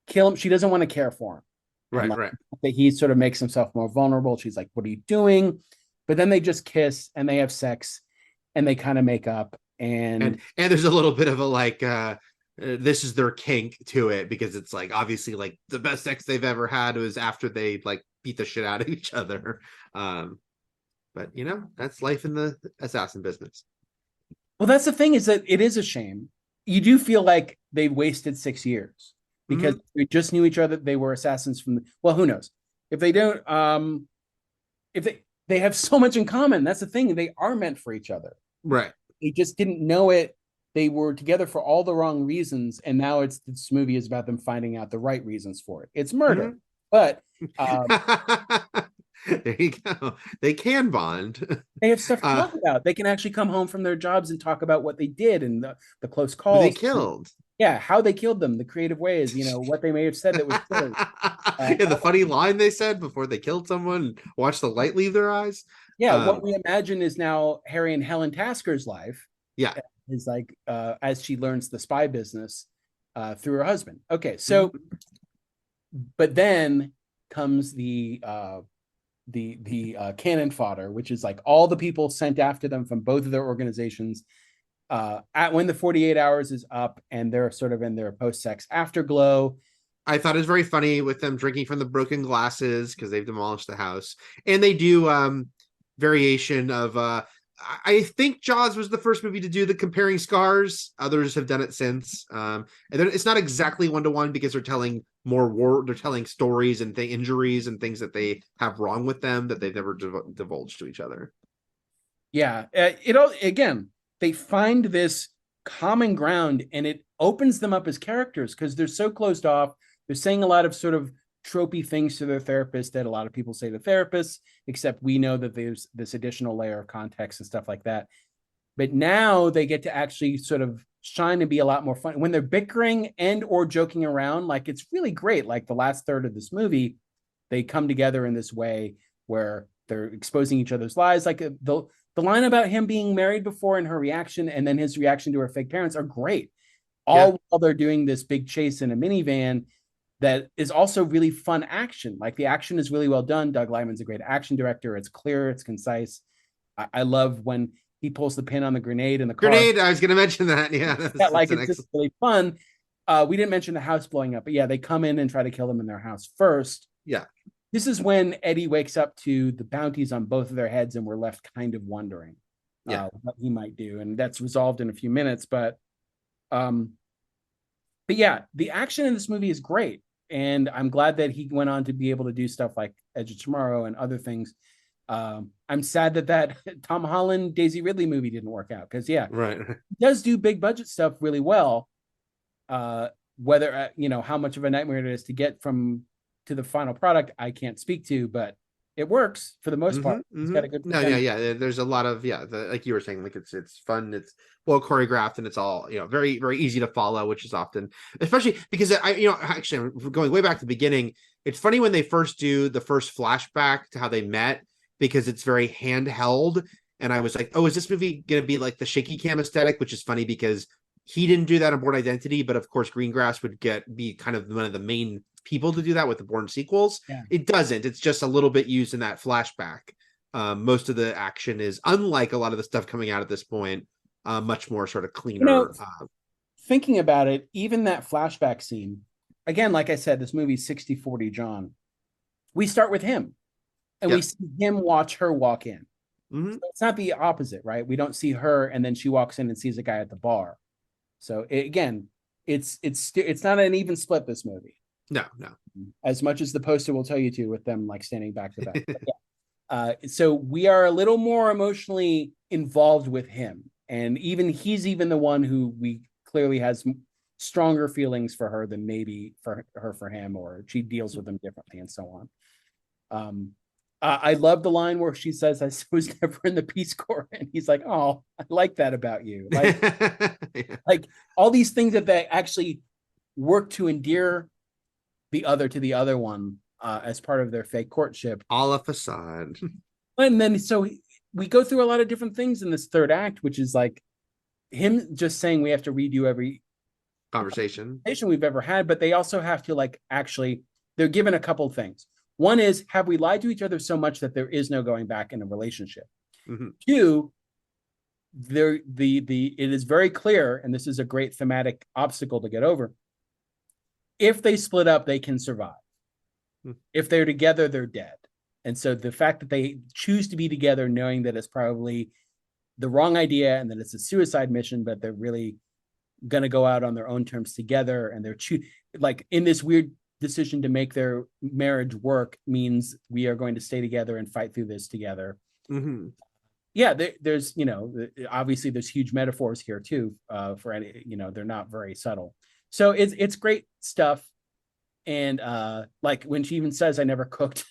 kill him. She doesn't want to care for him. Right. That he sort of makes himself more vulnerable. She's like, what are you doing? But then they just kiss and they have sex and they kind of make up. And there's a little bit of a like, this is their kink to it, because it's like, obviously, like, the best sex they've ever had was after they like beat the shit out of each other. But you know, that's life in the assassin business. Well, that's the thing, is that it is a shame. You do feel like they wasted 6 years, because we just knew each other. They were assassins from well, who knows if they don't, if they have so much in common. That's the thing. They are meant for each other. Right. They just didn't know it. They were together for all the wrong reasons. And now this movie is about them finding out the right reasons for it. It's murder, but, there you go. They can bond. They have stuff to talk about. They can actually come home from their jobs and talk about what they did and the close calls. They killed. Yeah, how they killed them, the creative ways, you know, what they may have said that was silly. The funny line they said before they killed someone, watch the light leave their eyes. Yeah, what we imagine is now Harry and Helen Tasker's life. Yeah. Is like, as she learns the spy business through her husband. Okay, so, but then comes the cannon fodder, which is like all the people sent after them from both of their organizations when the 48 hours is up and they're sort of in their post-sex afterglow. I thought it was very funny with them drinking from the broken glasses because they've demolished the house. And they do variation of I think Jaws was the first movie to do the comparing scars. Others have done it since. And then it's not exactly 1-to-1 because they're telling they're telling stories and injuries and things that they have wrong with them that they've never divulged to each other. Yeah, again, they find this common ground and it opens them up as characters because they're so closed off. They're saying a lot of sort of tropey things to their therapist that a lot of people say to therapists, except we know that there's this additional layer of context and stuff like that. But now they get to actually sort of shine and be a lot more fun when they're bickering and or joking around. Like, it's really great. Like the last third of this movie, they come together in this way where they're exposing each other's lies. Like the line about him being married before and her reaction, and then his reaction to her fake parents are great. All while they're doing this big chase in a minivan that is also really fun action. Like the action is really well done. Doug Liman's a great action director. It's clear, it's concise. I love when he pulls the pin on the grenade in the car. Grenade, I was going to mention that. Yeah, it's just really fun. We didn't mention the house blowing up, but yeah, they come in and try to kill them in their house first. Yeah. This is when Eddie wakes up to the bounties on both of their heads, and we're left kind of wondering what he might do, and that's resolved in a few minutes. But yeah, the action in this movie is great, and I'm glad that he went on to be able to do stuff like Edge of Tomorrow and other things. I'm sad that Tom Holland Daisy Ridley movie didn't work out because he does do big budget stuff really well. Whether how much of a nightmare it is to get to the final product, I can't speak to, but it works for the most part. It's got a good there's a lot of like you were saying, like it's fun, it's well choreographed, and it's all very, very easy to follow, which is often, especially because actually I'm going way back to the beginning. It's funny when they first do the first flashback to how they met, because it's very handheld, and I was like, oh, is this movie gonna be like the shaky cam aesthetic? Which is funny because he didn't do that on Born Identity, but of course Greengrass would be kind of one of the main people to do that with the Bourne sequels. It doesn't. It's just a little bit used in that flashback. Most of the action is, unlike a lot of the stuff coming out at this point, much more sort of cleaner. Thinking about it, even that flashback scene, again, like I said, this movie's 60-40 John. We start with him, and we see him watch her walk in. So it's not the opposite, right? We don't see her, and then she walks in and sees a guy at the bar. So it's not an even split, this movie. No. As much as the poster will tell you to, with them like standing back to back. So we are a little more emotionally involved with him, and he's the one who we clearly has stronger feelings for her than maybe for him, or she deals with them differently and so on. I love the line where she says, "I was never in the Peace Corps," and he's like, "Oh, I like that about you." Like all these things that they actually work to endear the other to the other one as part of their fake courtship. All a facade. And then so we go through a lot of different things in this third act, which is like him just saying we have to redo every conversation we've ever had, but they also have to they're given a couple of things. One is, have we lied to each other so much that there is no going back in a relationship? Two, it is very clear, and this is a great thematic obstacle to get over. If they split up, they can survive. If they're together, they're dead. And so the fact that they choose to be together, knowing that it's probably the wrong idea and that it's a suicide mission, but they're really going to go out on their own terms together, and they're in this weird decision to make their marriage work, means we are going to stay together and fight through this together. There's obviously there's huge metaphors here too, for any, they're not very subtle. So it's great stuff. And like when she even says, "I never cooked,"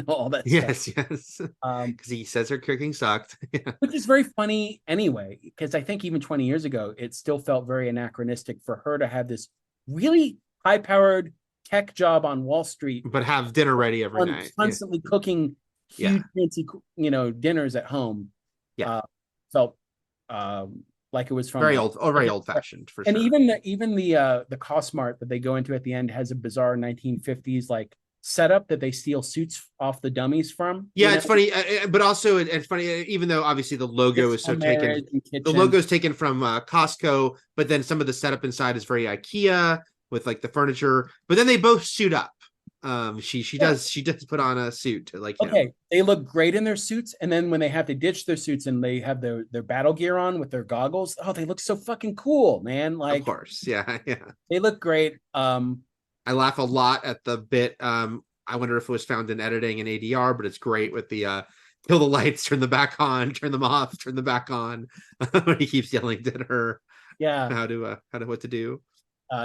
all that stuff. Yes. Because he says her cooking sucked. Which is very funny anyway, because I think even 20 years ago, it still felt very anachronistic for her to have this really high-powered tech job on Wall Street, but have dinner ready every night, constantly cooking huge fancy dinners at home. Felt like it was from very old fashioned, for and sure. And even the Cosmart that they go into at the end has a bizarre 1950s setup that they steal suits off the dummies from. It's funny, but also it's funny, even though obviously the logo is so taken, the logo is taken from Costco, but then some of the setup inside is very IKEA with the furniture, but then they both suit up. She Yeah. does put on a suit to like Okay, they look great in their suits, and then when they have to ditch their suits and they have their battle gear on with their goggles, oh, they look so fucking cool, man. Of Like course, yeah. they look great. I laugh a lot at the bit. I wonder if it was found in editing and ADR, but it's great with the kill the lights, turn them back on, turn them off, turn them back on. When he keeps yelling at her Yeah, what to do.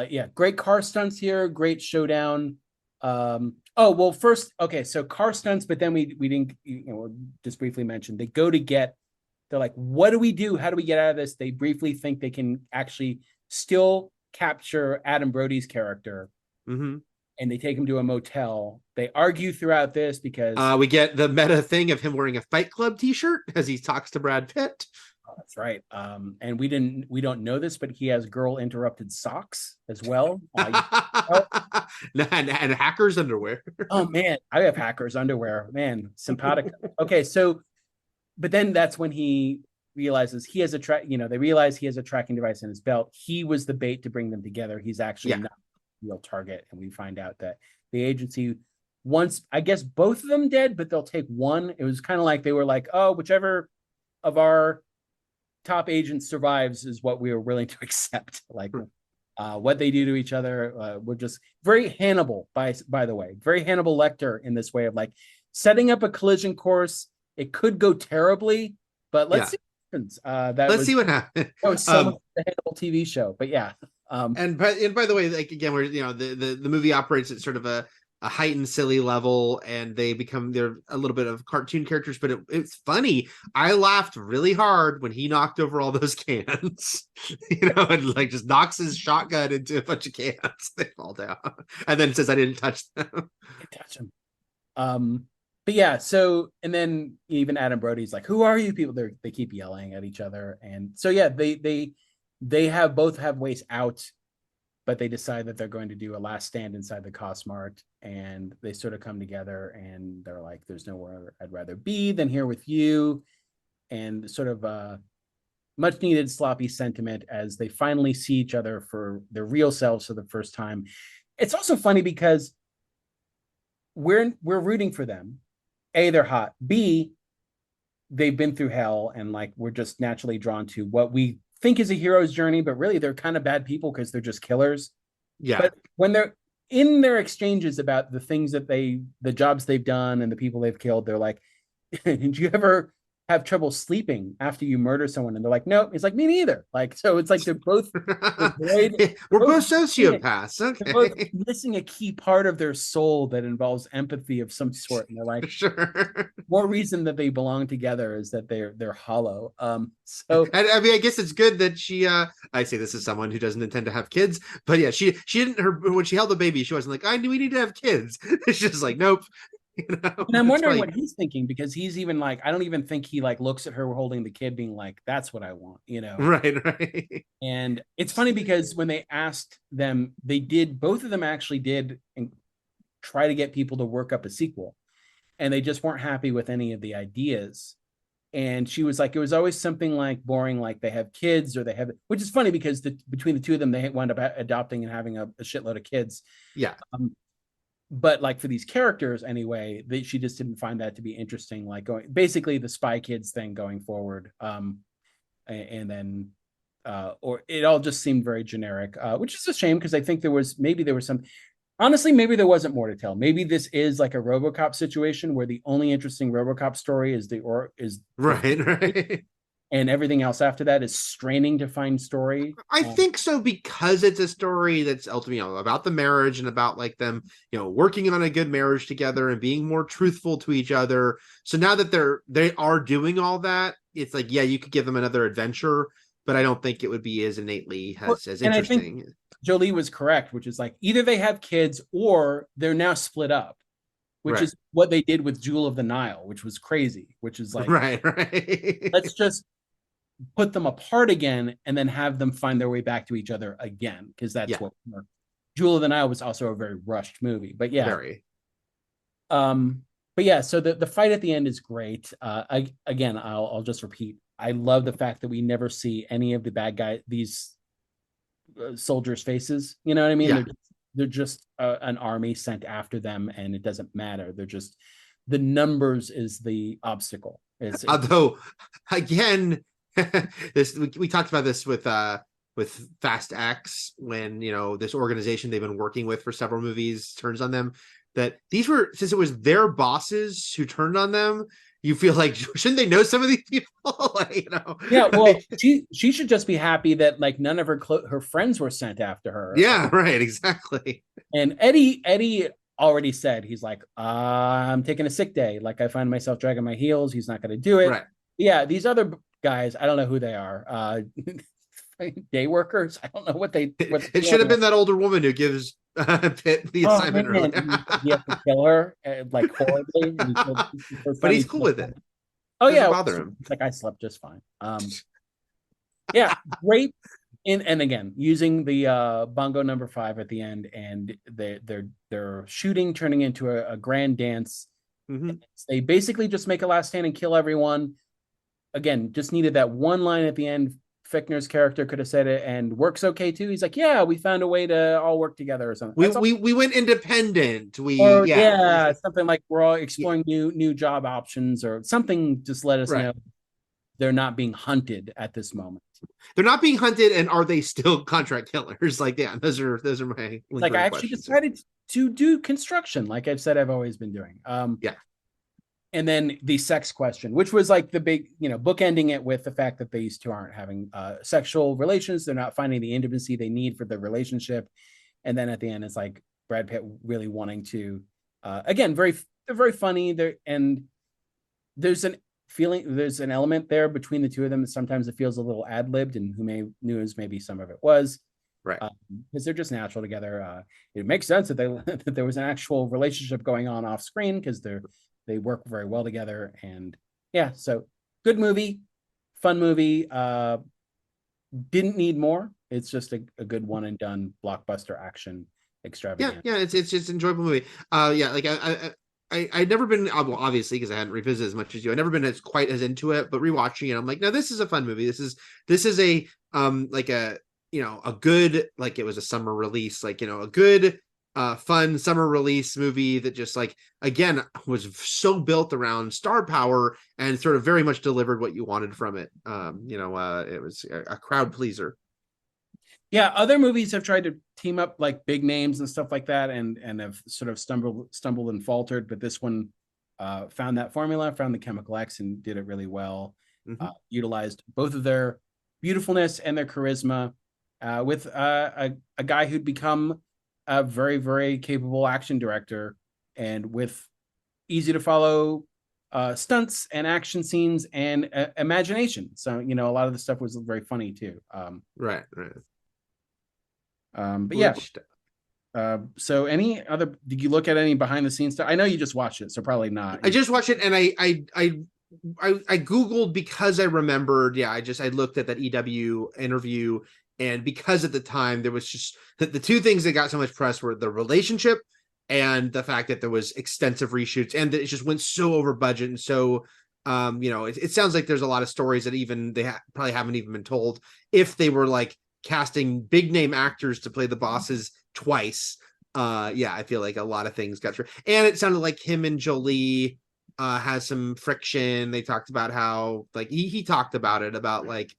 yeah, great car stunts here, great showdown. Oh well, first, okay, so car stunts, but then we didn't, just briefly mention they go to get. They're like, what do we do? How do we get out of this? They briefly think they can actually still capture Adam Brody's character, Mm-hmm. and they take him to a motel. They argue throughout this because We get the meta thing of him wearing a Fight Club T-shirt as he talks to Brad Pitt. that's right. And we don't know this, but he has girl interrupted socks as well. And hackers underwear. Oh man, I have hackers underwear. Man, simpatico. Okay, so, but then that's when he realizes he has a they realize he has a tracking device in his belt. He was the bait to bring them together. He's actually not a real target, and we find out that the agency wants, I guess, both of them dead, but they'll take one. It was kind of like they were like, oh, whichever of our top agents survives is what we are willing to accept. Like what they do to each other, we're just very Hannibal, by the way, very Hannibal Lecter in this way of like setting up a collision course. It could go terribly, but let's see what happens. Let's see what happens. That was some of the Hannibal TV show, but yeah. And by the way, like again, where the movie operates at sort of a heightened silly level, and they're a little bit of cartoon characters, but it's funny. I laughed really hard when he knocked over all those cans, and like just knocks his shotgun into a bunch of cans. They fall down, and then says, "I didn't touch them." I didn't touch them. But yeah, so, and then even Adam Brody's like, "Who are you people?" They keep yelling at each other, and so yeah, they both have ways out, but they decide that they're going to do a last stand inside the Cosmart, and they sort of come together, and they're like, "There's nowhere I'd rather be than here with you," and sort of much needed sloppy sentiment as they finally see each other for their real selves for the first time. It's also funny because we're rooting for them. A, they're hot. B, they've been through hell, and like we're just naturally drawn to what we think is a hero's journey, but really they're kind of bad people because they're just killers. Yeah. But when they're in their exchanges about the things that the jobs they've done and the people they've killed, they're like, did you ever have trouble sleeping after you murder someone? And they're like, no. It's like, me neither. Like, so it's like they're both we're both sociopaths. Okay. They're both missing a key part of their soul that involves empathy of some sort. And they're like, sure. More reason that they belong together is that they're hollow. So I mean, I guess it's good that she I say this as someone who doesn't intend to have kids, but yeah, she didn't when she held the baby, she wasn't like, I knew we need to have kids. It's just like, nope. And I'm wondering what he's thinking, because he's even like, I don't even think he like looks at her holding the kid being like, that's what I want, Right. And it's funny because when they asked them, both of them actually did and try to get people to work up a sequel, and they just weren't happy with any of the ideas. And she was like, it was always something like boring, like they have kids or they have, which is funny because between the two of them, they wound up adopting and having a shitload of kids. Yeah. But like for these characters anyway, she just didn't find that to be interesting, like going basically the Spy Kids thing going forward. And then or it all just seemed very generic, which is a shame, because I think there was some, honestly, maybe there wasn't more to tell. Maybe this is like a RoboCop situation where the only interesting RoboCop story is right. And everything else after that is straining to find story. I think so, because it's a story that's ultimately about the marriage and about like them, working on a good marriage together and being more truthful to each other. So now that they are doing all that, it's like, yeah, you could give them another adventure, but I don't think it would be as innately as interesting. I think Jolie was correct, which is like either they have kids or they're now split up, which is what they did with Jewel of the Nile, which was crazy, which is like, right. Let's just put them apart again and then have them find their way back to each other again, because that's what Jewel of the Nile was also a very rushed movie, but yeah. Very. But yeah, so the fight at the end is great. I'll just repeat, I love the fact that we never see any of the bad guy, these soldiers' faces. You know what I mean? Yeah. they're just an army sent after them, and it doesn't matter. They're just the numbers is the obstacle. Although, again, we talked about this with Fast X, when this organization they've been working with for several movies turns on them, that these were, since it was their bosses who turned on them, you feel like, shouldn't they know some of these people? Yeah, well, she should just be happy that like none of her friends were sent after her. Yeah, right, exactly. And Eddie already said, he's like, I'm taking a sick day, like I find myself dragging my heels, he's not going to do it. Right. Yeah, these other guys, I don't know who they are. Day workers, I don't know what it should have been that older woman who gives Pitt the assignment earlier. You have to kill her like horribly, but he's cool with it. Oh yeah, bother him. It's like I slept just fine. Yeah, great. And again, using the Bongo number 5 at the end, and their shooting turning into a grand dance. Mm-hmm. They basically just make a last stand and kill everyone. Again, just needed that one line at the end. Fichtner's character could have said it, and works okay too. He's like, yeah, we found a way to all work together or something. We went independent. Something like we're all exploring new job options or something. Just let us know they're not being hunted at this moment. They're not being hunted, and are they still contract killers? Like, yeah, those are my like. I actually decided to do construction, like I've said I've always been doing. Yeah. And then the sex question, which was like the big, bookending it with the fact that these two aren't having sexual relations. They're not finding the intimacy they need for the relationship. And then at the end, it's like Brad Pitt really wanting to, again, they're very funny. And there's an element there between the two of them that sometimes it feels a little ad-libbed, and who knows, maybe some of it was. Right. Because they're just natural together. It makes sense that that there was an actual relationship going on off screen, because they work very well together. And yeah, so good movie, fun movie. Didn't need more. It's just a good one and done blockbuster action extravaganza. Yeah, it's just an enjoyable movie. Yeah, like I'd never been, well, obviously because I hadn't revisited as much as you. I'd never been quite as into it, but rewatching it, I'm like, no, this is a fun movie. This is a like a a good, like, it was a summer release, like a good fun summer release movie that just, like, again, was so built around star power and sort of very much delivered what you wanted from it. It was a crowd pleaser. Yeah, other movies have tried to team up like big names and stuff like that, and have sort of stumbled and faltered, but this one found that formula, found the chemical X, and did it really well. Mm-hmm. Utilized both of their beautifulness and their charisma, with a guy who'd become a very, very capable action director, and with easy to follow stunts and action scenes and imagination. So, a lot of the stuff was very funny too. Right. But yeah. So did you look at any behind the scenes stuff? I know you just watched it, so probably not. I just watched it, and I Googled, because I remembered. Yeah, I looked at that EW interview, and because at the time there was just the two things that got so much press were the relationship and the fact that there was extensive reshoots, and that it just went so over budget. And so, it sounds like there's a lot of stories that even they probably haven't even been told, if they were like casting big name actors to play the bosses twice. I feel like a lot of things got through, and it sounded like him and Jolie has some friction. They talked about how, like, he talked about it, about like,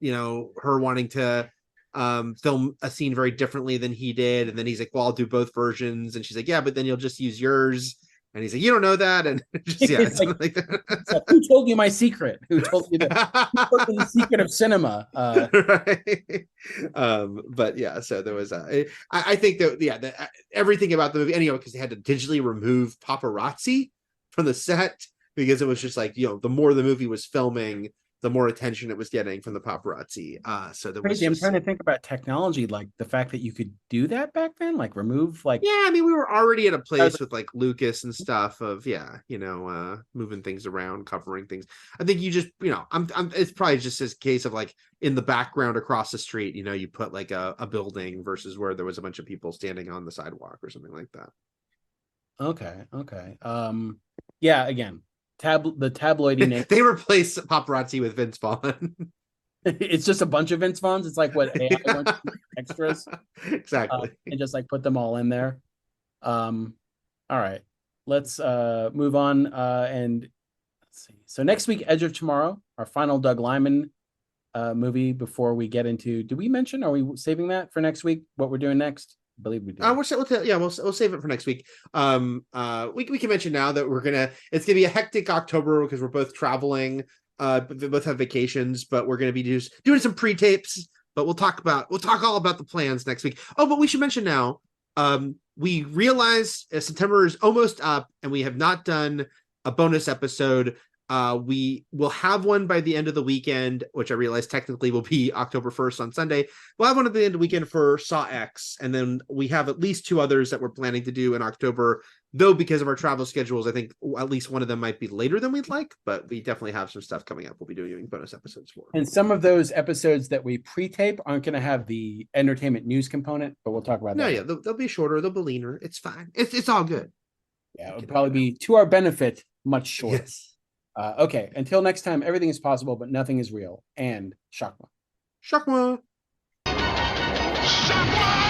her wanting to film a scene very differently than he did, and then he's like, well, I'll do both versions, and she's like, yeah, but then you'll just use yours. And he's like, you don't know that. And just, it's like that. Who told you my secret? Who told you the secret of cinema? Right. But yeah, so there was I think that everything about the movie, anyway, because they had to digitally remove paparazzi from the set, because it was just like, the more the movie was filming, the more attention it was getting from the paparazzi. So there was I'm trying to think about technology, like the fact that you could do that back then, like remove, like, yeah, I mean, we were already at a place with like Lucas and stuff of moving things around, covering things. I think you just, it's probably just this case of like in the background across the street, you put like a building versus where there was a bunch of people standing on the sidewalk or something like that. Okay. Yeah, again, the tabloidy name. They replaced paparazzi with Vince Vaughn. It's just a bunch of Vince Vaughns. It's like what AI wants extras, Exactly. and just like put them all in there. All right, let's move on. And let's see. So next week, Edge of Tomorrow, our final Doug Liman movie. Before we get into, did we mention? Are we saving that for next week? What we're doing next? I believe we did. We'll save it for next week. We can mention now that it's gonna be a hectic October because we're both traveling. We both have vacations, but we're gonna be just doing some pre-tapes. But we'll talk all about the plans next week. Oh, but we should mention now. We realize September is almost up, and we have not done a bonus episode. We will have one by the end of the weekend, which I realize technically will be October 1st on Sunday. We'll have one at the end of the weekend for Saw X, and then we have at least 2 others that we're planning to do in October, though because of our travel schedules, I think at least one of them might be later than we'd like, but we definitely have some stuff coming up we'll be doing bonus episodes for. And some of those episodes that we pre-tape aren't going to have the entertainment news component, but we'll talk about that. No, yeah, they'll be shorter, they'll be leaner. It's fine. It's all good. Yeah, it'll probably be to our benefit much shorter. Yes. Okay, until next time, everything is possible, but nothing is real. And Shakma. Shakma. Shakma!